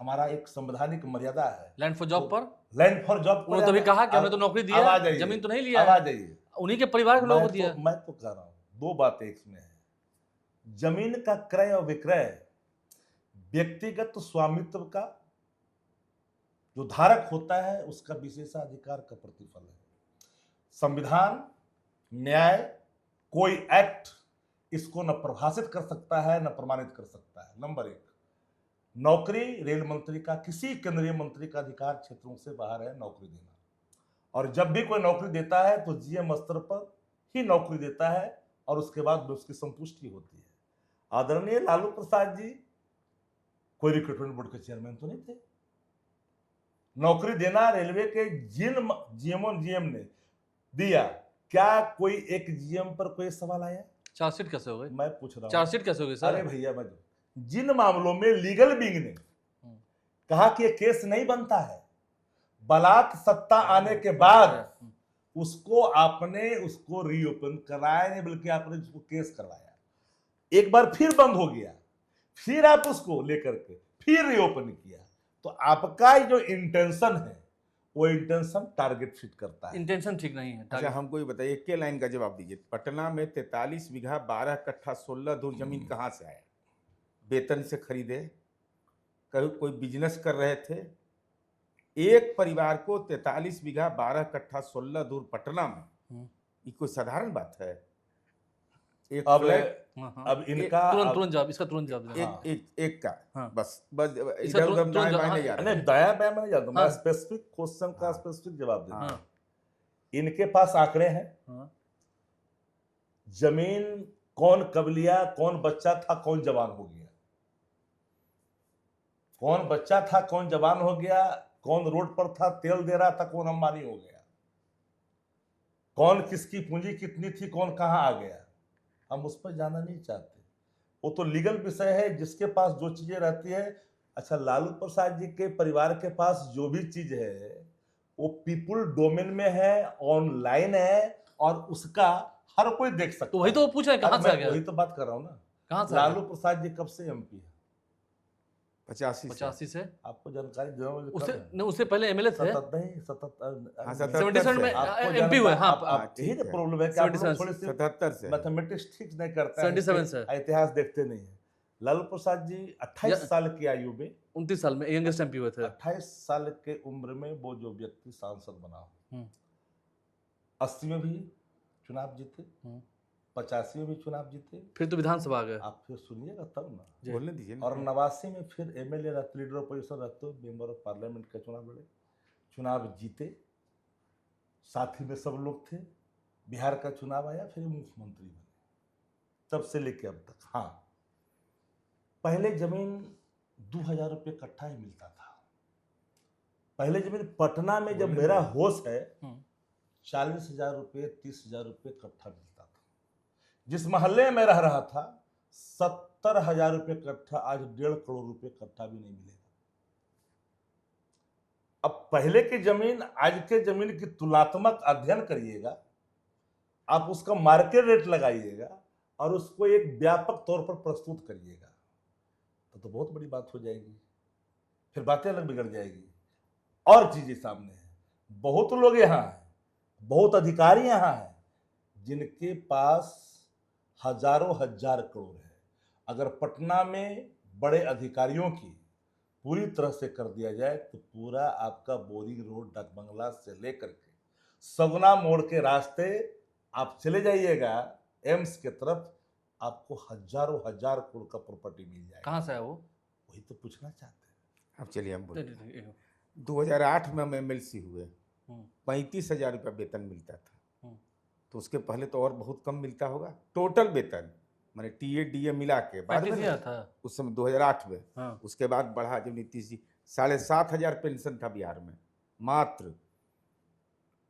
हमारा एक संवैधानिक मर्यादा है। लैंड फॉर जॉब पर लैंड फॉर जॉब उन्होंने तो भी कहा कि हमें तो नौकरी दी है, जमीन तो नहीं लिया है। है, उन्हीं के परिवार के लोगों को दिया। मैं तो कह रहा हूं, दो बातें इसमें है। जमीन का क्रय और विक्रय व्यक्तिगत स्वामित्व का जो धारक होता है उसका विशेषाधिकार का प्रतिफल है। संविधान, न्याय, कोई एक्ट इसको न प्रभाषित कर सकता है न प्रमाणित कर सकता है। नंबर 1, नौकरी रेल मंत्री का, किसी केंद्रीय मंत्री का अधिकार क्षेत्रों से बाहर है नौकरी देना। और जब भी कोई नौकरी देता है तो जीएम स्तर पर ही नौकरी देता है और उसके बाद उसकी संतुष्टि होती है। आदरणीय लालू प्रसाद जी कोई रिक्रूटमेंट बोर्ड के चेयरमैन तो नहीं थे। नौकरी देना रेलवे के जिन जीएम ने दिया, क्या कोई एक जीएम पर कोई सवाल आया? चार्जशीट कैसे हो गई? मैं पूछ रहा हूं। चार्जशीट कैसे हो गई सर? अरे भैया, मैं जिन मामलों में लीगल विंग ने कहा कि ये केस नहीं बनता है, बलात् सत्ता आने के बाद उसको आपने उसको रीओपन कराया नहीं, बल्कि आपने उसको केस करवाया। एक बार फिर बंद हो गया, फिर आप उसको लेकर के फिर रीओपन किया। तो आपका जो इंटेंशन है वो इंटेंशन टारगेट फिट करता है। इंटेंशन ठीक नहीं है। अच्छा, हमको ये बताइए, एक के लाइन का जवाब दीजिए। पटना में 43 बीघा 12 कट्ठा 16 धूर जमीन कहाँ से आया? वेतन से खरीदे? कहीं कोई बिजनेस कर रहे थे? एक परिवार को 43 बीघा 12 कट्ठा 16 धूर पटना में, ये कोई साधारण बात है? एक फ्लैट, अब इनका तुरंत जवाब, इसका तुरंत जवाब देना। एक का हाँ। बस इसका इधर उधर तुरंत दाएं जवाब, बाएं नहीं जा रहा नहीं, है। दया मैं नहीं जाता, मैं हाँ। स्पेसिफिक क्वेश्चन का स्पेसिफिक जवाब देता हूं। हाँ। इनके पास आंकड़े हैं। हाँ। जमीन कौन कब लिया, कौन बच्चा था, कौन जवान हो गया, कौन बच्चा था, कौन जवान हो गया, कौन रोड पर था, तेल दे रहा था, कौन अंबानी हो गया, कौन किसकी पूंजी कितनी थी, कौन कहां आ गया, हम उस पर जाना नहीं चाहते। वो तो लीगल विषय है, जिसके पास जो चीजें रहती है। अच्छा, लालू प्रसाद जी के परिवार के पास जो भी चीज है वो पीपुल डोमेन में है, ऑनलाइन है, और उसका हर कोई देख सकता है। तो वही तो पूछ रहे हैं, कहाँ से आ गया? वही तो बात कर रहा हूँ ना। कहाँ से लालू प्रसाद जी कब से एमपी है? 85 से आपको जानकारी उससे नहीं, उससे पहले एमएलए थे। 77 में आपको एमपी हुए। हाँ, यही तो प्रॉब्लम है कि आप लोग थोड़े से 77 से मैथमेटिक्स ठीक नहीं करते हैं, 77 से इतिहास देखते नहीं है। लालू प्रसाद जी 28 साल की आयु में, 29 साल में यंगेस्ट एमपी हुए थे। 28 साल के उम्र में वो जो व्यक्ति सांसद बना हो, 80 में भी चुनाव जीते, 85 में भी चुनाव जीते, फिर तो विधानसभा आ गए। आप फिर सुनिएगा तब ना, बोलने दीजिए ना। और 89 में फिर एमएलए रहते, लीडर ऑपोजिशन रहते हुए मेंबर ऑफ पार्लियामेंट का चुनाव लड़े, चुनाव जीते, साथ ही में सब लोग थे। बिहार का चुनाव आया, फिर मुख्यमंत्री बने, तब से लेके अब तक। हाँ, पहले जमीन 2000 रुपये कट्ठा ही मिलता था। पहले जमीन पटना में, जब मेरा होश है, 40,000 रुपये 30,000 रुपये कट्ठा मिलता था। जिस मोहल्ले में मैं रह रहा था 70,000 रुपये कट्ठा, आज 1.5 करोड़ रुपये कट्ठा भी नहीं मिलेगा। अब पहले की जमीन आज के जमीन की तुलनात्मक अध्ययन करिएगा, आप उसका मार्केट रेट लगाइएगा और उसको एक व्यापक तौर पर प्रस्तुत करिएगा, तो बहुत बड़ी बात हो जाएगी। फिर बातें अलग बिगड़ जाएगी। और चीजें सामने हैं, बहुत लोग यहाँ हैं, बहुत अधिकारी यहाँ हैं जिनके पास हजारों हजार करोड़ है। अगर पटना में बड़े अधिकारियों की पूरी तरह से कर दिया जाए तो पूरा आपका बोरिंग रोड, डाक बंगला से लेकर के सगुना मोड़ के रास्ते आप चले जाइएगा एम्स के तरफ, आपको हजारों हजार करोड़ का प्रॉपर्टी मिल जाएगा। कहाँ से है वो? वही तो पूछना चाहते हैं। अब चलिए हम बोलते हैं। 2008 में हम एमएलसी हुए, 35,000 रुपया वेतन मिलता था। हम्म। तो उसके पहले तो और बहुत कम मिलता होगा टोटल वेतन, माने टीए डीए मिला के बाद में 35,000 था। उस समय 2008 में। हाँ। उसके बाद बढ़ा जब नीतीश जी 7,500 पेंशन था बिहार में मात्र,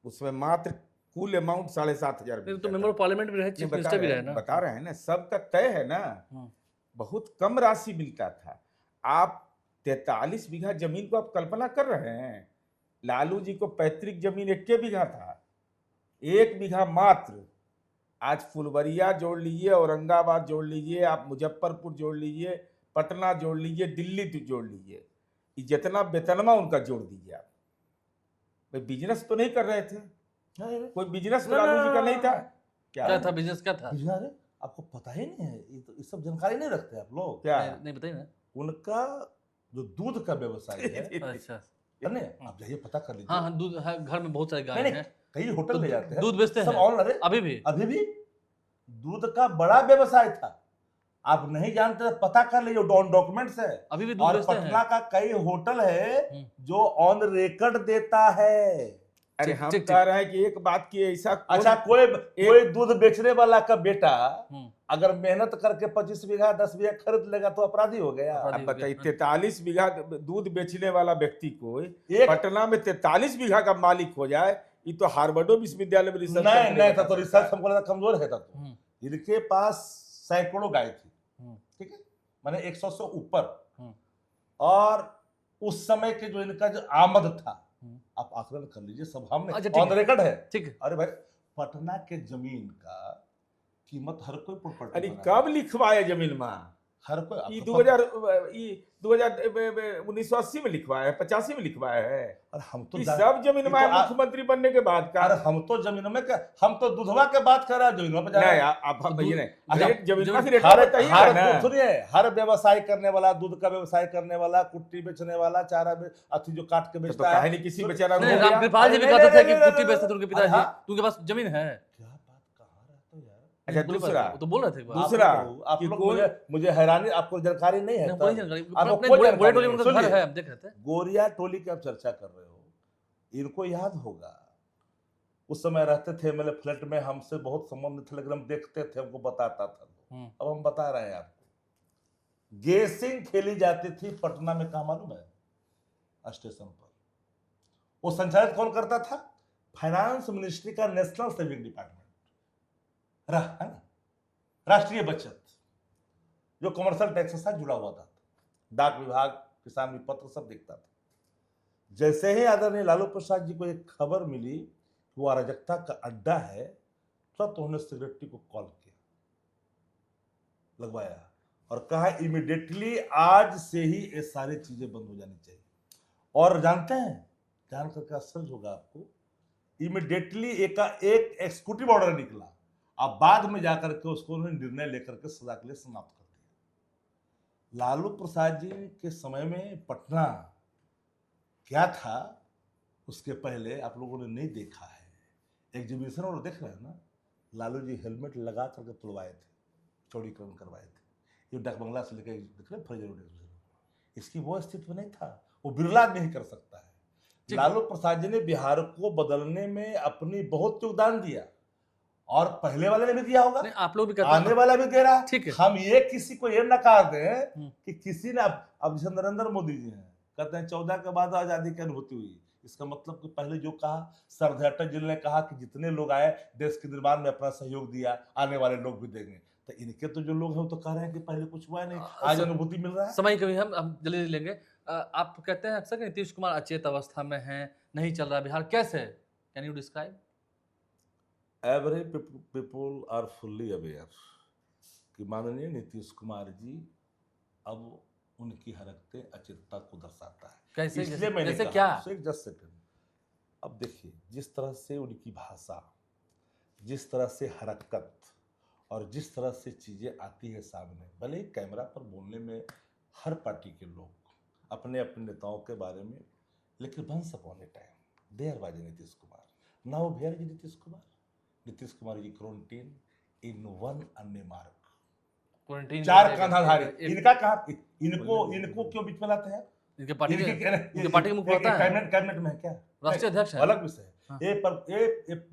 उसमें मात्र कुल अमाउंट 7,500 फिर तो मेंबर ऑफ पार्लियामेंट भी रहे, चीफ मिनिस्टर भी रहे ना। बता रहे हैं ना, सबका तय है ना। बहुत कम राशि मिलता था। आप 43 बीघा जमीन को आप कल्पना कर रहे हैं, लालू जी को पैतृक जमीन 1 बीघा था, 1 बीघा मात्र। आज फुलवरिया जोड़ लीजिए, औरंगाबाद जोड़ लीजिए, आप मुजफ्फरपुर जोड़ लीजिए, पटना जोड़ लीजिए, दिल्ली जोड़ लीजिए, ये जितना वेतनमा उनका जोड़ दीजिए आप। भाई बिजनेस तो नहीं कर रहे थे, कोई बिजनेस तो लालू जी का नहीं था। क्या था बिजनेस, क्या था? बिजनेस है? आपको पता ही नहीं है, ये तो ये सब जानकारी नहीं रखते आप लोग। क्या नहीं बताइए ना। उनका जो दूध का व्यवसाय है, अच्छा। नहीं आप जाइए पता कर लीजिए। हाँ हाँ, दूध है, घर में बहुत सारे गाय नहीं, हैं। कई होटल तो ले जाते हैं, दूध बेचते सब हैं ऑन अरे अभी भी। अभी भी दूध का बड़ा व्यवसाय था। आप नहीं जानते, पता कर लीजिए, डॉक्यूमेंट्स है। अभी भी दूध और बेचते हैं। पटना का कई होटल है जो ऑन रिकॉर्ड देता है। अरे ठीक, हम ठीक, कह रहे हैं कि एक बात की ऐसा अच्छा, कोई दूध बेचने वाला का बेटा अगर मेहनत करके 25 बीघा 10 बीघा खरीद लेगा तो अपराधी हो गया। अपराधी अब हो गया, बताइए, हाँ। 43 बीघा दूध बेचने वाला व्यक्ति को एक पटना में 43 बीघा का मालिक हो जाए, ये तो हार्वर्ड विश्वविद्यालय में रिसर्च नहीं नहीं था, तो रिसर्च हमको लगा कमजोर है था। तो इनके पास सैकड़ों गाय थी, ठीक है, माने 100 से ऊपर। और उस समय के जो इनका जो आमद था, आप आकलन कर लीजिए, सब हमने ऑन रिकॉर्ड है। ठीक है। अरे भाई, पटना के जमीन का कीमत हर कोई प्रॉपर्टी, अरे कब लिखवाया जमीन में? हर कोई ये आपको 1980 में लिखवाया है, 85 में लिखवाया है। और हम तो ये सब जमीन में मुख्यमंत्री बनने के बाद का। अरे हम तो जमीन में हम तो दूधवा के बात कर रहे हैं, जमीनों पे जा रहे नहीं, हैं। आप हम ये नहीं, अच्छा, रेट जमीन का हर रेट बताइए हर ना। सुनिए, हर व्यवसाय करने वाला, दूध का व्यवसाय करने वाला, कुट्टी बेचने वाला, चारा अथी जो काट के तो बेचता कहे है, नहीं किसी बेचारा को नहीं, हो गया। रामकृपाल जी भी अरे कहते थे नहीं, कि नहीं, कुट्टी नहीं, बेचते थे उनके अरे पिताजी। हाँ। उनके पास जमीन है। क्या बात कहाँ रहते हो यार? अच्छा, दूसरा वो तो बोल रहे थे एक बार। दूसरा आप कि लोग कोई- मुझे हैरानी, आपको जानकारी नहीं है नहीं, तब। कोई जानकारी आपको अपने कोई गोरे जानकारी टोली नहीं। उनका घर सुनिए, है, हम देख रहे थे। गोरिया टोली की आप चर्चा कर रहे हो, इनको याद होगा उस समय रहते थे मेरे फ्लैट में, हमसे बहुत संबंध थे, लेकिन हम देखते थे, हमको बताता था। अब हम बता रहे हैं आपको। गेसिंग खेली जाती थी पटना में, कहा मालूम है? स्टेशन पर। वो संचालित कौन करता था? फाइनेंस मिनिस्ट्री का नेशनल सेविंग डिपार्टमेंट है ना, राष्ट्रीय बचत, जो कमर्शियल टैक्स के साथ जुड़ा हुआ था। डाक विभाग, किसान विपत्र सब देखता था। जैसे ही आदरणीय लालू प्रसाद जी को एक खबर मिली कि वो अराजकता का अड्डा है, तुरंत उन्होंने सेक्रेटरी को कॉल किया, लगवाया और कहा इमीडिएटली आज से ही ये सारी चीजें बंद हो जानी चाहिए। और जानते हैं, जान करके आश्चर्य होगा आपको, इमीडिएटली एक एग्जीक्यूटिव ऑर्डर निकला। अब बाद में जाकर के उसको उन्होंने निर्णय लेकर के सजा के लिए समाप्त कर दिया। लालू प्रसाद जी के समय में पटना क्या था, उसके पहले आप लोगों ने नहीं देखा है। एग्जीबिशन और देख रहे हैं ना, लालू जी हेलमेट लगा करके तुड़वाए थे, चौड़ीकरण करवाए थे। ये डाक बंगला से लेकर देख रहे फरीद रोड, इसकी वो स्थिति नहीं था, वो बिरला नहीं कर सकता है। लालू प्रसाद जी ने बिहार को बदलने में अपनी बहुत योगदान दिया, और पहले वाले ने भी दिया होगा, आप लोग भी कहते आने वाला भी दे रहा है। ठीक है। हम ये किसी को ये नकार दें कि किसी ने, अब जैसे नरेंद्र मोदी जी हैं, कहते हैं 14 के बाद आजादी की अनुभूति हुई। इसका मतलब कि पहले जो कहा, सरदार जी ने कहा कि जितने लोग आए देश के निर्माण में अपना सहयोग दिया, आने वाले लोग भी देंगे। तो इनके तो जो लोग हैं वो तो कह रहे हैं कि पहले कुछ हुआ नहीं, आज अनुभूति मिल रहा है। समय कभी हम जल्दी लेंगे। आप कहते हैं अक्सर कि नीतीश कुमार अचेत अवस्था में हैं, नहीं चल रहा बिहार, कैसे? Can you describe? Every people are fully aware कि माननीय नीतीश कुमार जी अब उनकी हरकतें अचिंता को दर्शाता है। कैसे? इसलिए मैंने जैसे कहा, क्या? जस्ट सेकंड, अब देखिए जिस तरह से उनकी भाषा, जिस तरह से हरकत और जिस तरह से चीजें आती है सामने, भले ही कैमरा पर बोलने में हर पार्टी के लोग अपने अपने नेताओं के बारे में, लेकिन once upon a time there was Nitish Kumar, now where is Nitish Kumar? Nitish Kumar ji quarantine in one अन्य मार्ग, क्वारंटीन, 4 कंधाधारी। इनका कहा, इनको क्यों बीच में लाते हैं? इनके पार्टी के इनके मुख्य प्रवक्ता हैं, कैबिनेट में है क्या? राष्ट्रीय अध्यक्ष हैं। अलग विषय है। हाँ। ये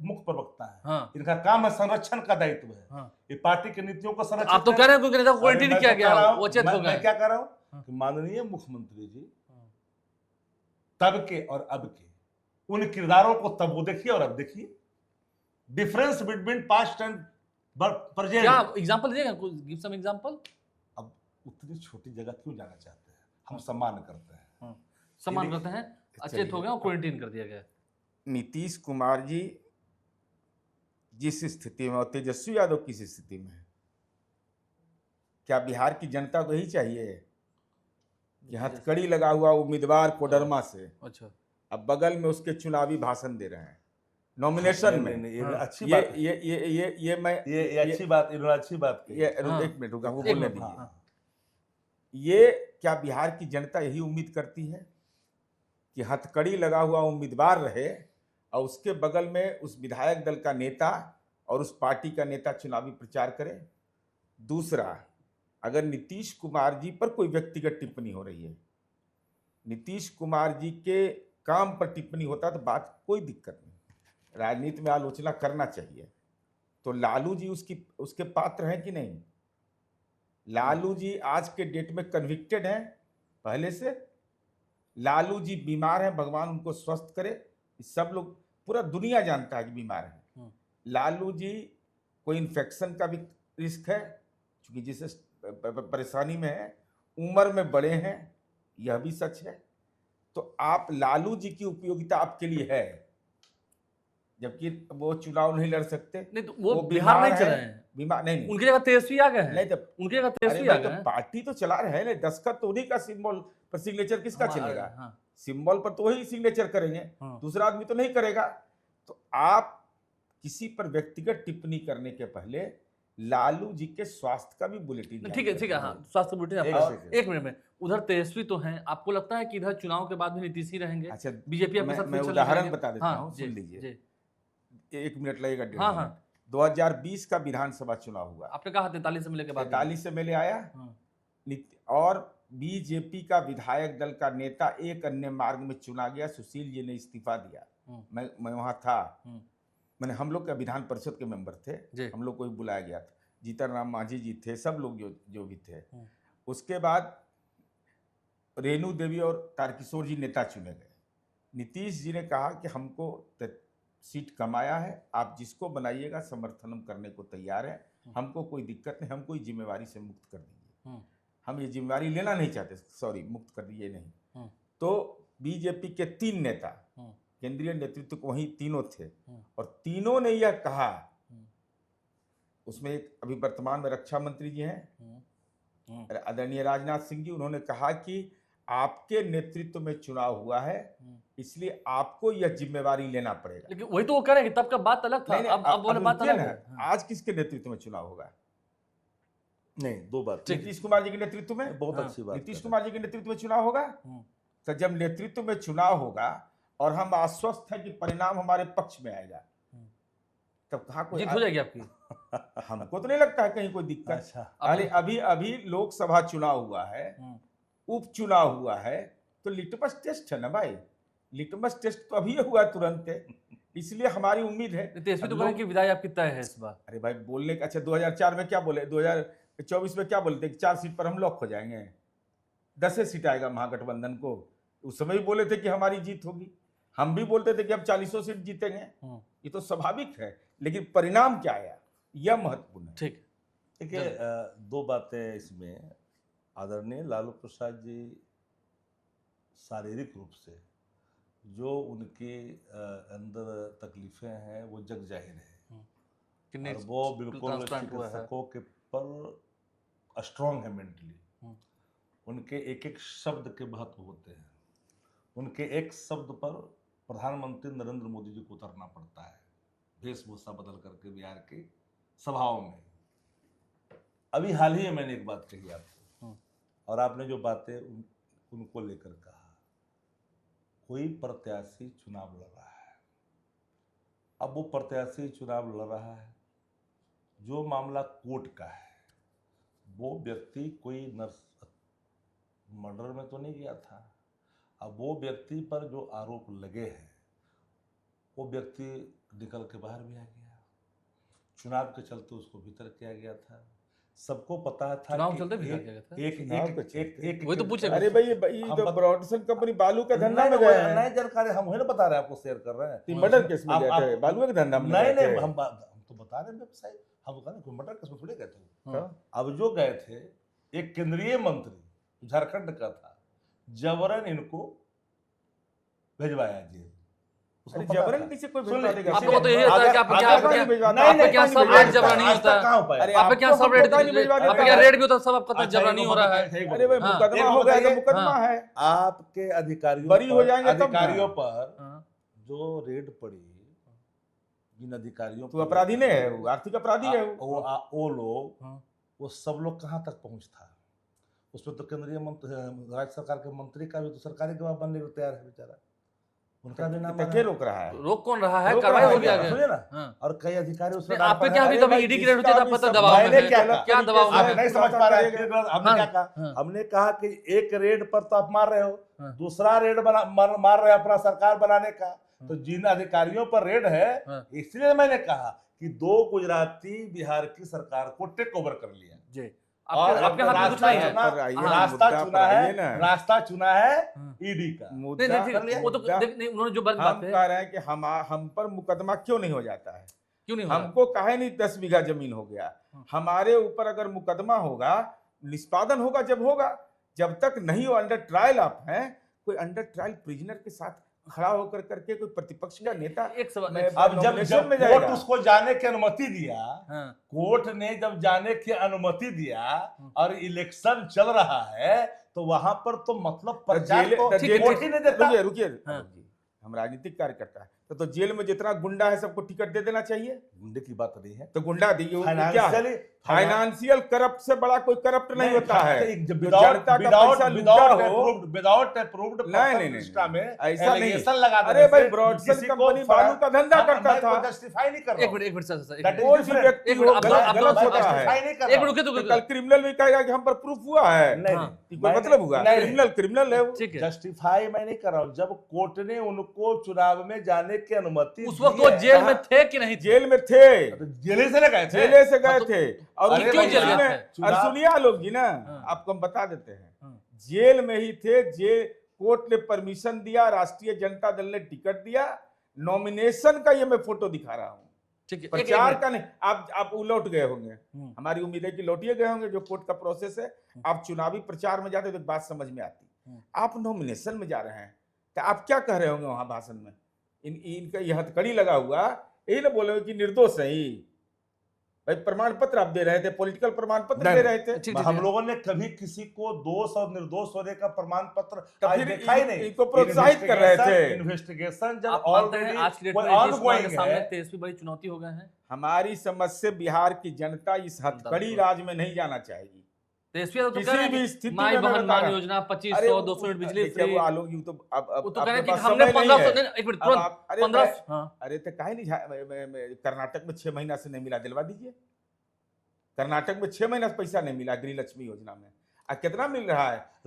मुख्य प्रवक्ता है। हाँ इनका काम है संरक्षण का दायित्व है। हाँ। ये पार्टी की नीतियों को संरक्षित आप तो कह रहे हैं कोई नेता को अरे क्वारंटाइन मैं किया तो गया कह रहा हो, हूं, वो चेत हो मैं गए। क्या कह रहा हूं हाँ। कि माननीय मुख्यमंत्री जी हाँ। तब के और अब के उन किरदारों को तब वो देखिए और अब देखिए, difference between past and present. क्या एग्जांपल दीजिएगा, कुछ गिव सम एग्जांपल। अब उतनी छोटी जगह क्यों जाना चाहते हैं, हम सम्मान करते हैं। सम्मान ये करते हैं, चलिए। अचेत हो गए और क्वारंटाइन कर दिया गया। नीतीश कुमार जी जिस स्थिति में और तेजस्वी यादव किस स्थिति में है, क्या बिहार की जनता को यही चाहिए कि हथकड़ी लगा हुआ उम्मीदवार कोडरमा से अच्छा, अब बगल में उसके चुनावी भाषण दे रहे हैं नॉमिनेशन में? नहीं, ये हाँ। अच्छी ये बात है। ये मैं ये अच्छी बात, इन्होंने अच्छी बात कही। ये हाँ। एक मिनट रुका, वो एक बोलने मिनट, दीजिए। हाँ। ये क्या बिहार की जनता यही उम्मीद करती है कि हथकड़ी लगा हुआ उम्मीदवार रहे और उसके बगल में उस विधायक दल का नेता और उस पार्टी का नेता चुनावी प्रचार करे? दूसरा, अगर नीतीश कुमार जी पर कोई व्यक्तिगत टिप्पणी हो रही है, नीतीश कुमार जी के काम पर टिप्पणी होता तो बात कोई दिक्कत नहीं, राजनीति में आलोचना करना चाहिए। तो लालू जी उसके पात्र हैं कि नहीं? लालू जी आज के डेट में कन्विक्टेड हैं पहले से। लालू जी बीमार हैं, भगवान उनको स्वस्थ करे। सब लोग, पूरा दुनिया जानता है कि बीमार हैं। लालू जी कोई इन्फेक्शन का भी रिस्क है, क्योंकि जिसे परेशानी में है, उम्र में बड़े हैं, यह भी सच है। तो आप लालू जी की उपयोगिता आपके लिए है, जबकि वो चुनाव नहीं लड़ सकते। नहीं तो वो बिहार नहीं है, चल रहे हैं, बीमार नहीं उनकी जगह तेजस्वी आ गए हैं। नहीं तो उनकी जगह अरे तेजस्वी आ भाई, गए तो हैं। पार्टी तो चला रहे हैं ना, दस्तखत तो उन्हीं का सिंबल पर, सिग्नेचर किसका हमारा- चलेगा? हाँ। सिंबल पर तो वही सिग्नेचर करेंगे, हाँ। दूसरा आदमी तो नहीं करेगा। तो आप किसी पर व्यक्तिगत टिप्पणी करने के पहले लालू जी के स्वास्थ्य का भी बुलेटिन नहीं, ठीक है, ठीक है, हाँ, स्वास्थ्य बुलेटिन एक आपका। सेकंड। एक मिनट में, उधर तेजस्वी तो हैं, आपको लगता है कि इधर चुनाव के बाद भी नीतीश ही रहेंगे? अच्छा, बीजेपी आपके साथ मैं फिर चल उदाहरण जाएंगे? बता देता हाँ, हूँ, जी, सुन लीजिए। जी। 1 मिनट लगेगा, 1.5 हाँ, मिनट। हाँ। 2020 का विधानसभा चुनाव हुआ, आपने कहा 43 MLA के बाद 43 से मेले आया। हाँ। और बीजेपी का विधायक दल का नेता एक अन्य मार्ग में चुना गया, सुशील जी ने इस्तीफा दिया। मैं वहां था, मैंने, हम लोग का विधान परिषद के मेंबर थे, हम लोग को भी बुलाया गया था, जीतन राम मांझी जी थे, सब लोग जो भी थे। उसके बाद रेणु देवी और तारकिशोर जी नेता चुने गए। नीतीश जी ने कहा कि हमको सीट कमाया है, आप जिसको बनाइएगा समर्थन हम करने को तैयार है, हमको कोई दिक्कत नहीं, हमको जिम्मेवारी से मुक्त कर दीजिए, हम ये जिम्मेवारी लेना नहीं चाहते, सॉरी, मुक्त कर दीजिए नहीं। तो बीजेपी के 3 नेता, केंद्रीय नेतृत्व को वहीं तीनों थे, और तीनों ने यह कहा, उसमें एक अभी वर्तमान में रक्षा मंत्री जी हैं, आदरणीय राजनाथ सिंह जी, उन्होंने कहा कि आपके नेतृत्व में चुनाव हुआ है, इसलिए आपको यह जिम्मेवारी लेना पड़ेगा। लेकिन वही तो वो करेंगे, तब का बात अलग था, नहीं, अब बोले बात रुकिए अलग ना, है। आज किसके नेतृत्व में चुनाव होगा? नहीं, दो बात। नीतीश कुमार जी के नेतृत्व में। बहुत अच्छी बात। नीतीश कुमार जी के नेतृत्व में चुनाव होगा। तो जब नेतृत्व में चुनाव होगा और हम आश्वस्त हैं कि परिणाम हमारे पक्ष में आएगा, तब कहाँ कोई जीत हो जाएगी आपकी? हमको तो नहीं लगता है कहीं कोई दिक्कत। अच्छा, अरे अभी लोकसभा चुनाव हुआ है, उपचुनाव हुआ है, तो लिटमस टेस्ट है ना भाई, लिटमस टेस्ट तो अभी हुआ है तुरंत, इसलिए हमारी उम्मीद है। तेजस्वी तो कह रहे हैं कि विदाई आपकी तय है इस बार। अरे भाई, बोलने का, अच्छा 2004 में क्या बोले, 2024 में क्या बोलते कि 4 सीट पर हम लॉक हो जाएंगे, 10 सीट आएगा महागठबंधन को। उस समय भी बोले थे कि हमारी जीत होगी, हम भी बोलते थे कि हम 40 सीट जीतेंगे, ये तो स्वाभाविक है, लेकिन परिणाम क्या आया यह महत्वपूर्ण है। ठीक, देखिए, दो बातें इसमें। आदरणीय लालू प्रसाद जी शारीरिक रूप से जो उनके अंदर तकलीफें हैं वो जग जाहिर है, और वो बिल्कुल चिकित्सकों के पर स्ट्रांग है मेंटली। उनके एक एक शब्द के महत्व होते हैं, उनके एक शब्द पर प्रधानमंत्री नरेंद्र मोदी जी को उतरना पड़ता है, वेशभूषा बदल करके बिहार के सभाओं में। अभी हाल ही में मैंने एक बात कही आपको, और आपने जो बातें उनको लेकर कहा, कोई प्रत्याशी चुनाव लड़ रहा है, अब वो प्रत्याशी चुनाव लड़ रहा है, जो मामला कोर्ट का है, वो व्यक्ति कोई मर्डर में तो नहीं गया था। अब वो व्यक्ति पर जो आरोप लगे हैं वो व्यक्ति निकल के बाहर भी आ गया। चुनाव के चलते उसको भीतर किया गया था। सबको पता था चुनाव कि चलते भीतर किया गया था? एक चुनाव के एक चलते। एक एक वही तो पूछे। अरे भाई ये हम तो बत- ब्रॉडसन कंपनी बालू का धंधा नहीं, में गए नहीं, हैं। नहीं जानकारी हम वही ना बता रहे हैं, आपको शेयर कर रहे हैं। तो मर्डर केस में आप- गए थे, आप- बालू के धंधा में नहीं गए नहीं थे। हम तो बता रहे हैं व्यवसाय, हम कह रहे हैं कोई मर्डर केस में थोड़ी गए थे। हाँ। अब जो गए थे एक केंद्रीय मंत्री झारखंड का था, जबरन इनको भिजवाया जेल। उसको अरे पता जबरन था। किसी कोई सुन भिजवा ले, देगा? आपको तो यही रहता है कि आप क्या अगर- आप क्या भिजवा नहीं, आप नहीं, क्या आज सब तक- रेड आज जबरनी तक होता है? कहाँ हो पाया? अरे आप क्या आपको सब रेड हमको नहीं भिजवा आप देता क्या है। रेड भी होता है, सब आपका अच्छा, जबरनी एक हो रहा है। एक अरे भाई हाँ। मुकदमा एक हो गया तो बताइए। मुकदमा हाँ। है। आपके अधिकारियों बरी हो पर- जाएंगे तब ना। अधिकारियों पर हाँ। जो रेड पड़ी, जिन अधिकारियों तो पर अपराधी नहीं है वो, आर्थिक अपराधी है वो। वो लोग, हाँ। वो सब लोग कहाँ तक पहुंच था? उसमें तो केंद्रीय मंत्री, राज्य सरकार के मंत्री का भी तो सरकारी गवाह बनने को तैयार है बेचारा, उनका भी नाम तो क्या रोक रहा है? रोक कौन रहा है? रोक कार्रवाई रहा होगी है, आगे। सुनिए ना। हाँ। और कई अधिकारी उसमें नहीं, आप पे क्या अभी अरे कभी भाई, ईडी की रेड होती है तो आप जिसका पता भी दबाव में मैंने है। क्या कहा? क्या दबाव में आप है? नहीं समझ पा रहे हैं। हमने हाँ। क्या कहा? हाँ। हमने कहा कि एक रेड पर तो आप मार रहे हो, हाँ। दूसरा रेड मार रहे हो अपना सरकार बनाने का। तो जिन अधिकारियों पर रेड है, हाँ। इसलिए मैंने कहा कि 2 गुजराती बिहार की सरकार को टेक ओवर कर लिया जी। और आपके हाथ में कुछ रास्ता नहीं है। चुना, पर आइए, रास्ता मुद्दा चुना पर आइए है, ना। रास्ता चुना है हाँ। ईडी का। नहीं मुद्दा नहीं ठीक है, वो तो मुद्दा- नहीं, उन्होंने जो बात हम है कह रहे हैं कि हम पर मुकदमा क्यों नहीं हो जाता है? क्यों नहीं हो रहा? हमको काहे नहीं 10 बीघा जमीन हो गया? हाँ। हमारे ऊपर अगर मुकदमा होगा, निष्पादन होगा जब होगा, जब तक नहीं हो अंडर ट्रायल आप हैं, कोई अंडर ट्रायल प्रिजनर के साथ खड़ा होकर करके कोई प्रतिपक्ष का नेता एक सवाल मैं- एक- अब जब नॉमिनेशन जब में कोर्ट जाएगा। उसको जाने की अनुमति दिया, हाँ। कोर्ट ने जब जाने की अनुमति दिया और इलेक्शन चल रहा है, तो वहां पर तो मतलब प्रचार तो तो जेल- कोर्ट ही नहीं देता। रुकिए रुकिए हाँ। जी, हम राजनीतिक कार्यकर्ता है तो जेल में जितना गुंडा है सबको टिकट दे देना चाहिए। गुंडे की बात नहीं है, तो गुंडा दी क्या है? फाइनेंशियली फाइनेंशियल करप्ट से बड़ा कोई करप्ट नहीं होता है। विदाउट जनता का पैसा लूटा हो। विदाउट अप्रूव्ड नहीं, में ऐसा नहीं। allegation लगा देने अरे भाई से ब्रॉडसन किसी को कंपनी बालू का धंधा करता मैं था। को जस्टिफाई नहीं कर रहा एक हूं। मिनट सर सर, एक That मिनट। is कोई भी different। व्यक्ति एक हो, मिनट, अब गलत आप गलत दोनों होता justify है। नहीं कर एक रहा मिनट हूं। रुके तो तो कल क्रिमिनल भी कहेगा कि हम पर प्रूफ हुआ है। नहीं, हाँ। ये कोई मतलब हुआ? नहीं, क्रिमिनल क्रिमिनल है वो। ठीक है। जस्टिफाई मैं नहीं कर रहा हूँ। जब कोर्ट ने उनको चुनाव में जाने की अनुमति उस वक्त दी वो है, जेल में थे कि नहीं थे? जेल में थे, तो जेल से ना गए थे। जेले से गए हाँ, तो- थे और अरे उनकी भाई, जेल चुनाव- में और चुनाव- सुनिए आलोक जी ना, हाँ। आपको हम बता देते हैं, हाँ। जेल में ही थे। कोर्ट ने परमिशन दिया, राष्ट्रीय जनता दल ने टिकट दिया, नॉमिनेशन का ये मैं फोटो दिखा रहा हूँ, ठीक है। प्रचार का नहीं। आप लौट गए होंगे, हम्म। हमारी उम्मीद है कि लौटिए गए होंगे। जो कोर्ट का प्रोसेस है, आप चुनावी प्रचार में जाते तो एक बात समझ में आती, आप नॉमिनेशन में जा रहे हैं तो आप क्या कह रहे होंगे वहां भाषण में? इनका ये हथकड़ी लगा हुआ, यही ना बोले कि निर्दोष है ही। भाई प्रमाण पत्र आप दे रहे थे, पॉलिटिकल प्रमाण पत्र नहीं, दे रहे थे। ठीक हम है। लोगों ने कभी किसी को दोष और निर्दोष होने का प्रमाण पत्र तो आज फिर देखा ही नहीं। इनको प्रोत्साहित कर रहे थे। इन्वेस्टिगेशन जब आप मानते हैं ऑलरेडी आज की डेट कोई में नीतीश कुमार के ongoing सामने है, तेजस्वी बड़ी चुनौती हो गए हैं? हमारी समझ से बिहार की जनता इस हथकड़ी राज में नहीं जाना चाहेगी तेजस्वी यादव तो किसी कह रहे भी हैं स्थिति कि में। माई मैं बहन बता मान रहा हूं। योजना 2500 अरे 200 यूनिट बिजली देखिए, फ्री। वो आलोक जी तो वो तो कह आपके रहे हैं कि पास हमने समय नहीं 1500 है। नहीं, एक मिनट अब तुरंत आप- अरे 1500 हाँ। अरे तो काहे नहीं कर्नाटक में 6 महीना से नहीं मिला, दिलवा दीजिए। कर्नाटक में 6 महीना से पैसा नहीं मिला गृह लक्ष्मी योजना में, कितना मिल रहा है?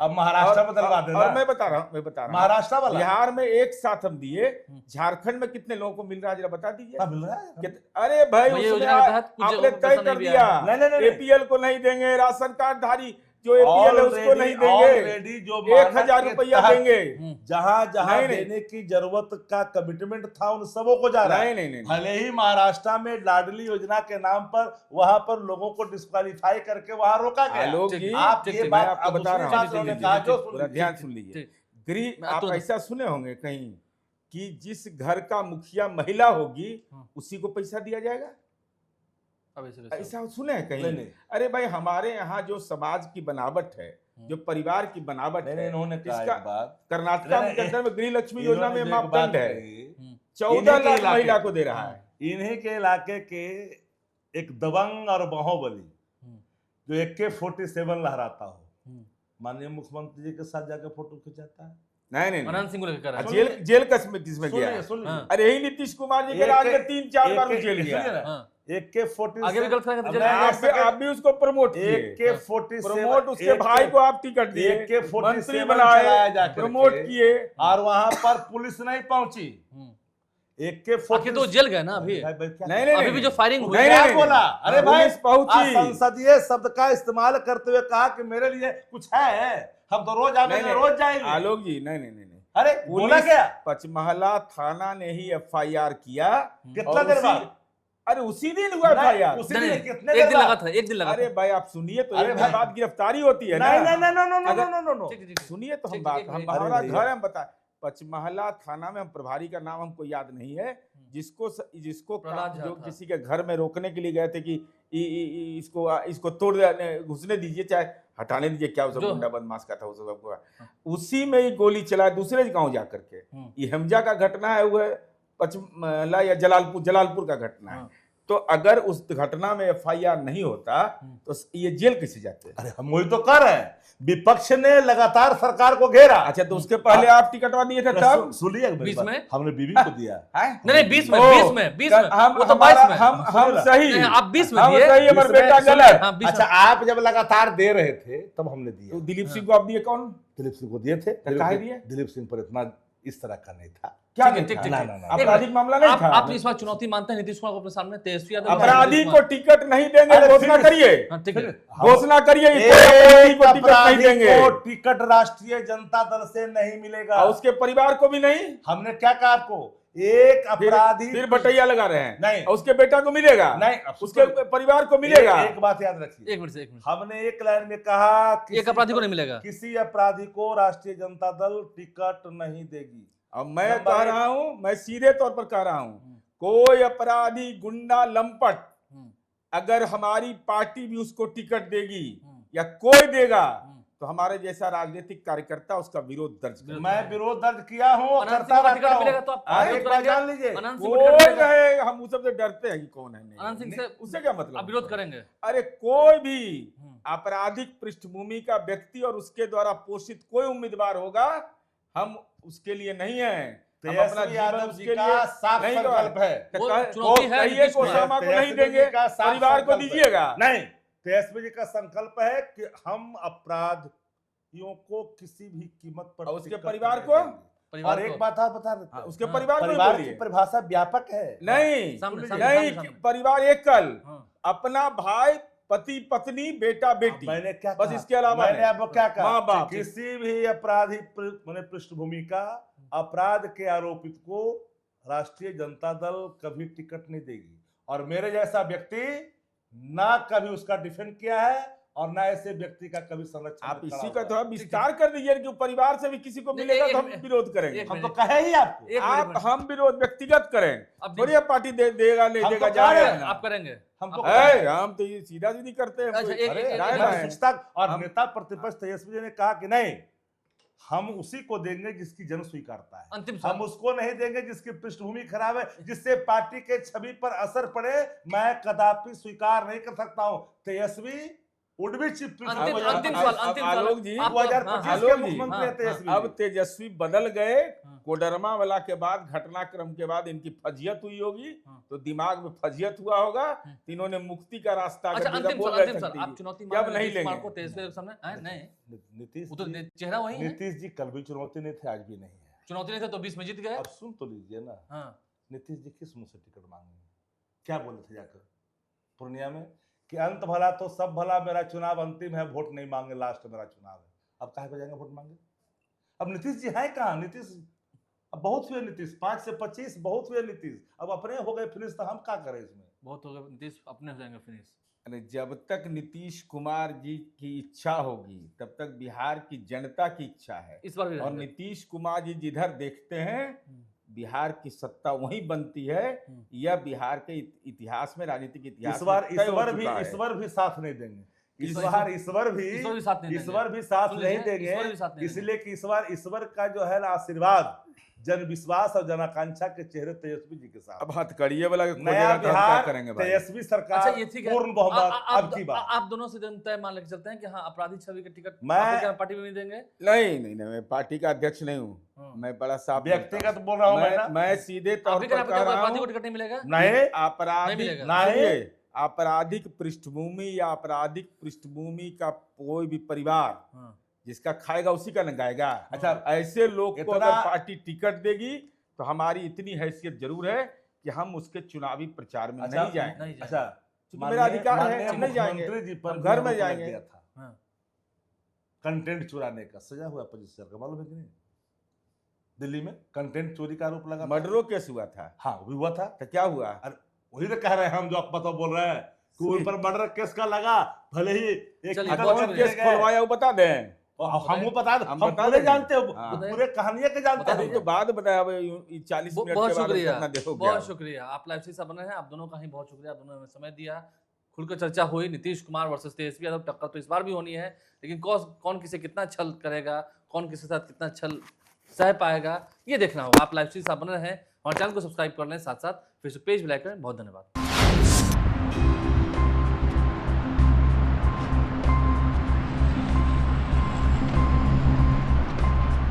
अब महाराष्ट्र में दिलवा देना। और मैं बता रहा हूँ महाराष्ट्र वाला बिहार में एक साथ हम दिए, झारखंड में कितने लोगों को मिल रहा है जरा बता दीजिए। हाँ, मिल रहा है। अरे भाई भैया, उसमें योजना के तहत कुछ आपने पैसा तय नहीं कर भी दिया, आया। नहीं। एपीएल को नहीं देंगे, राशन कार्ड धारी जो एपीएल है उसको नहीं देंगे, ऑलरेडी जो 1000 रुपया देंगे। जहां जहां नहीं, नहीं। देने की जरूरत का कमिटमेंट था उन सबों को जा रहा है। नहीं भले ही महाराष्ट्र में लाडली योजना के नाम पर वहां पर लोगों को डिस्क्वालीफाई करके वहां रोका गया। आलोक ठीक, जी आप ठीक, ये ठीक, बात मैं आपको अब बता दूसरी रहा हूँ, बात उन्होंने ठीक, कहा ठीक, जो ठीक, सुन पूरा लीजिए। ध्यान सुन लीजिए। ठीक। गृह मैं आप तुरंत- ऐसा सुने होंगे कहीं कि जिस घर का मुखिया महिला होगी हाँ। उसी को पैसा दिया जाएगा, अब ऐसे ऐसा सुने हैं नहीं, कहीं? नहीं। अरे भाई हमारे यहाँ जो समाज की बनावट है, जो परिवार की बनावट नहीं, है, इन्होंने कहा इसका एक बात, कर्नाटक नहीं, के अंदर में गृह लक्ष्मी योजना में इन्होंने जो एक मापदंड बात है, कही, 14 इन्हीं के लाख इलाके महिला की। को दे रहा है। इन्हीं के इलाके के एक दबंग और बाहुबली जो AK-47 लहराता हो, माननीय मुख्यमंत्री जी के साथ जाकर फोटो खिंचाता है। नहीं अनंत सिंह को लेकर आ रहे हैं। जेल किसमें गया है? सुन हाँ। अरे यही नीतीश कुमार जी के राज में 3-4 बार वो जेल गया। हाँ। AK-47 आगे भी गलत फहमी अब चल मैं रहा है। आप भी उसको प्रमोट किए, AK-47 प्रमोट उसके भाई को आप टिकट दिए, AK-47 मंत्री चलाया बनाए, जाकर प्रमोट के। किए। और वहां पर पुलिस नहीं पहुंची। आखिर तो जेल गए ना अभी। नहीं अभी भी जो फायरिंग हुई नहीं, है, नहीं, बोला? अरे भाई पुलिस पहुंची। संसदीय शब्द का इस्तेमाल करते हुए कहा कि मेरे लिए कुछ है, हम तो रोज आवेंगे, नहीं, रोज जाएंगे। आलोक जी नहीं नहीं नहीं नहीं, अरे बोला पुलिस क्या? पचमहला थाना ने ही FIR किया। कितना और देर उसी- बाद? अरे उसी दिन हुआ नहीं, FIR। उसी नहीं, दिन नहीं, कितने एक देर दिन बाद? लगा था, एक दिन लगा अरे था। भाई आप सुनिए तो, अरे एक दिन भाई। बाद गिरफ्तारी होती है ना। नहीं नहीं नहीं नो नो अगर- नो नो नो ठीक, ठीक, ठीक। सुनिए तो हम ठीक, बात, ठीक, हम एक- हमारा अरे घर भैया। हम बता, पचमहला थाना में हम प्रभारी का नाम हमको याद नहीं है, जिसको प्रहलाद झा जो था। किसी के घर में रोकने के लिए गए थे कि इसको तोड़ घुसने दीजिए, चाहे हटाने दीजिए, क्या वो सब जो- गुंडा बदमाश का था वो सब, उसी में ही गोली चलाए दूसरे गांव जा करके। ये हमजा का घटना है, वो है पचमहला या जलालपुर का घटना है। तो अगर उस घटना में FIR नहीं होता तो ये जेल कैसे जाते? अरे हम वही तो कर रहे हैं, विपक्ष ने लगातार सरकार को घेरा। अच्छा तो उसके पहले आप टिकटवा दिए थे तब? सुनिए, 20 में? हमने बीवी को दिया। हैं? नहीं, 20 में, ओ, 20 में, 20 में, हम वो तो हमारा 22 में। हम सही, नहीं, आप 20 में हम दिए। सही, हमारा 20 में, बेटा सुनिए, गलत। हाँ, 20 अच्छा में। आप जब लगातार दे रहे थे तब हमने तो दिया। दिलीप सिंह को आप दिए कौन? दिलीप सिंह को दिए थे। काहे दिए? दिलीप सिंह पर इतना इस तरह का नहीं था। क्या ठीक है, नहीं ठीक, था? ठीक, ना, ठीक। ना, ना, एक आपराधिक मिनट, मामला नहीं था? आप इस बार चुनौती मानते हैं नीतीश कुमार को अपने सामने? तेजस्वी यादव अपराधी को टिकट नहीं देंगे, अरे घोषणा फिर- करिए, हाँ, ठीक है। घोषणा करिए कि कोई अपराधी एक को टिकट नहीं अपराधी देंगे, को टिकट राष्ट्रीय जनता दल से नहीं मिलेगा। और उसके परिवार को भी नहीं। हमने क्या कहा आपको? एक अपराधी फिर बटैया लगा रहे हैं, नहीं। और उसके बेटा को मिलेगा, नहीं, उसके परिवार को मिलेगा। एक बात याद रखिए, एक मिनट से, एक मिनट। हमने एक लाइन में कहा एक अपराधी को नहीं मिलेगा। किसी अपराधी को राष्ट्रीय जनता दल टिकट नहीं देगी। अब मैं नंबर कह एक- रहा हूं, मैं सीधे तौर पर कह रहा हूं, कोई अपराधी गुंडा लंपट अगर हमारी पार्टी भी उसको टिकट देगी या कोई देगा तो हमारे जैसा राजनीतिक कार्यकर्ता उसका विरोध दर्ज करेगा। मैं विरोध दर्ज किया हूँ और अनंत करता सिंह को रहता टिकट मिलेगा हूँ। तो आप आप विरोध एक बात करेंगे? जान लीजिए, अनंत सिंह को टिकट कोई मिलेगा? रहे, हम उस सबसे डरते हैं कि कौन है, अनंत सिंह से उससे क्या मतलब? आप विरोध करेंगे? अरे कोई भी आपराधिक पृष्ठभूमि का व्यक्ति और उसके द्वारा पोषित कोई उम्मीदवार होगा, हम उसके लिए नहीं है। हम अपना तेजस्वी जीवन यादव उसके जी का लिए साफ नहीं संकल्प है। वो कह- चुनौती को है कहिए नीतीश कि कुमार। ओसामा को नहीं तेजस्वी देंगे, जी का साफ परिवार को संकल्प है। दीजिएगा। नहीं, तेजस्वी जी का संकल्प है कि हम अपराधियों को किसी भी कीमत पर और उसके टिकट परिवार नहीं को? देंगे। परिवार और को- एक बात आप बता देते हाँ, हैं, उसके हाँ, परिवार को परिवार बोलिए। की परिभाषा व्यापक है। नहीं सामने, नहीं, सामने, नहीं, सामने, सामने। परिवार एकल, हाँ। अपना भाई, पति पत्नी, बेटा बेटी, मैंने क्या बस कहा? इसके अलावा मैंने नहीं। आपको क्या कहा? माँ बाप। किसी भी अपराधी मैंने पृष्ठभूमि का अपराध के आरोपित को राष्ट्रीय जनता दल कभी टिकट नहीं देगी। और मेरे जैसा व्यक्ति ना कभी उसका डिफेंड किया है और ना ऐसे व्यक्ति का कभी संरक्षण आप में खड़ा इसी हुआ का है। थोड़ा विस्तार कर दीजिए कि परिवार से भी किसी को नहीं, मिलेगा एक- तो हम एक- विरोध करेंगे। एक- हम तो कहे ही आपको। एक आप मिनट। हम विरोध व्यक्तिगत करें, अब थोड़ी ये पार्टी देगा ले हम तो देगा कह जाएगा रहे हैं, ना। आप करेंगे? हम तो है, हम तो ये सीधा सीधी करते हैं। अच्छा, कोई- एक- अरे, एक- राय एक- ना मैं है। शिक्षता और हम- नेता प्रतिपक्ष तेजस्वी जी ने कहा कि नहीं, हम उसी को देंगे जिसकी जन स्वीकारता है। अंतिम हम सवाल। उसको नहीं देंगे जिसकी पृष्ठभूमि खराब है, जिससे पार्टी के छवि पर असर पड़े। मैं कदापि स्वीकार नहीं कर सकता हूं। तेजस्वी would be chief अंतिम principal of अंतिम the सवाल, party। अंतिम आलोक सवाल। जी, आप- 2025 हाँ, के आलोक जी, मुख्यमंत्री हैं तेजस्वी अब जी। तेजस्वी बदल गए, हाँ। कोडरमा वाला के बाद, घटनाक्रम के बाद इनकी फजियत हुई होगी, हाँ। तो दिमाग में फजियत हुआ होगा, तो इन्होंने मुक्ति का रास्ता अच्छा, अगर अंतिम बोल सवाल, रहे अंतिम सवाल। शक्ति आप जी, चुनौती कि मान अब रहे हैं नहीं नीतीश कुमार लेंगे। को तेजस्वी के सामने? हैं? नहीं, नीतीश वो तो जी- चेहरा वही है। नीतीश जी कल भी चुनौती नहीं थे, आज भी नहीं है। चुनौती नहीं था तो 20 में जीत गए। अब सुन तो लीजिए ना, हाँ। नीतीश जी किस मुंह से टिकट मांगे? क्या बोले थे जाकर पूर्णिया में कि अंत भला तो सब भला, मेरा चुनाव अंतिम है, वोट नहीं मांगे, लास्ट मेरा चुनाव है। अब काहे को जाएंगे वोट मांगे? अब नीतीश जी है कहाँ? नीतीश अब बहुत हुए, नीतीश 5 से 25 बहुत हुए नीतीश, अब अपने हो गए फिनिश, तो हम क्या करें इसमें? बहुत हो गया, नीतीश अपने हो जाएंगे फिनिश। अरे जब तक नीतीश कुमार जी की इच्छा होगी तब तक बिहार की जनता की इच्छा है, इस बार भी और रहेंगे। नीतीश कुमार जी जिधर देखते हैं बिहार की सत्ता वहीं बनती है। यह बिहार के इतिहास में, राजनीतिक इतिहास इस बार में तय हो ईश्वर चुका है। भी साथ नहीं देंगे। इस ईश्वर- बार ईश्वर भी ईश्वर भी साथ नहीं देंगे। ईश्वर भी साथ सुन नहीं लीजिए, देंगे, ईश्वर भी साथ नहीं इसलिए कि ईश्वर का जो है ना आशीर्वाद, जन विश्वास और जन आकांक्षा के चेहरे तेजस्वी जी के साथ। अब हथकड़िए वाला के नया खोजेगा तो हम क्या बिहार, करेंगे भाई? तेजस्वी सरकार, अच्छा, ये ठीक है। पूर्ण बहुमत अब की बात। आप दोनों से तय मान लेके चलते हैं कि हाँ, अपराधी छवि का टिकट मैं- आपके क्या पार्टी में नहीं देंगे? नहीं, मैं पार्टी का अध्यक्ष नहीं हूँ, हाँ। मैं बड़ा साफ बोलता व्यक्तिगत हूँ। बोल रहा हूँ मैं सीधे आप तौर भी पर क्या कह रहा अपराधी को हूँ टिकट नहीं मिलेगा? नहीं, कि आपराधिक मिलेगा। नहीं। सुनिए, आपराधिक पृष्ठभूमि या आपराधिक पृष्ठभूमि का कोई भी परिवार हाँ। जिसका खाएगा उसी का न गाएगा। अच्छा, ऐसे लोग को इतना- अगर पार्टी टिकट देगी तो हमारी इतनी हैसियत जरूर है कि हम उसके चुनावी प्रचार में अच्छा, नहीं जाएं। नहीं जाएंगे। अच्छा, क्योंकि मेरा अधिकार है, माननीय हम नहीं जाएंगे, मुख्यमंत्री जी पर हम भी घर में आरोप लग जाएंगे। गया था हाँ। कंटेंट चुराने का, सजा हुआ 25 का, मालूम है कि नहीं? दिल्ली में कंटेंट चोरी का आरोप लगा था। मर्डरों केस हुआ था, हाँ वो हुआ था। तो क्या हुआ? वही तो कह रहे हैं हम, जो आप बताओ बोल रहे हैं कि उन पर मर्डर केस का लगा, भले ही एक चलिए, निकल बहुत कर कौन शुक्रिया। केस दिए गए। खुलवाया वो बता दें। और हम वो बता हम हम बता पूरे देंगे। जानते हो, हाँ। वो पूरे कहानियां के जानते बता हैं। दीजिए। तो बाद बताया, अब 40 मिनट बहुत के बाद शुक्रिया, कितना देखोगे बहुत आप? शुक्रिया। आप लाइव से बने हैं, आप दोनों का ही बहुत शुक्रिया, आप दोनों ने हमें समय दिया, खुलकर चर्चा हुई। नीतीश कुमार वर्सेस तेजस्वी यादव टक्कर तो इस बार भी होनी है, लेकिन कौन किसे कितना छल करेगा, कौन किसके साथ कितना छल सह पाएगा, ये देखना होगा। आप लाइव से बने हैं और चैनल को सब्सक्राइब कर लें, साथ साथ फेसबुक पेज भी लाइक करें। बहुत धन्यवाद।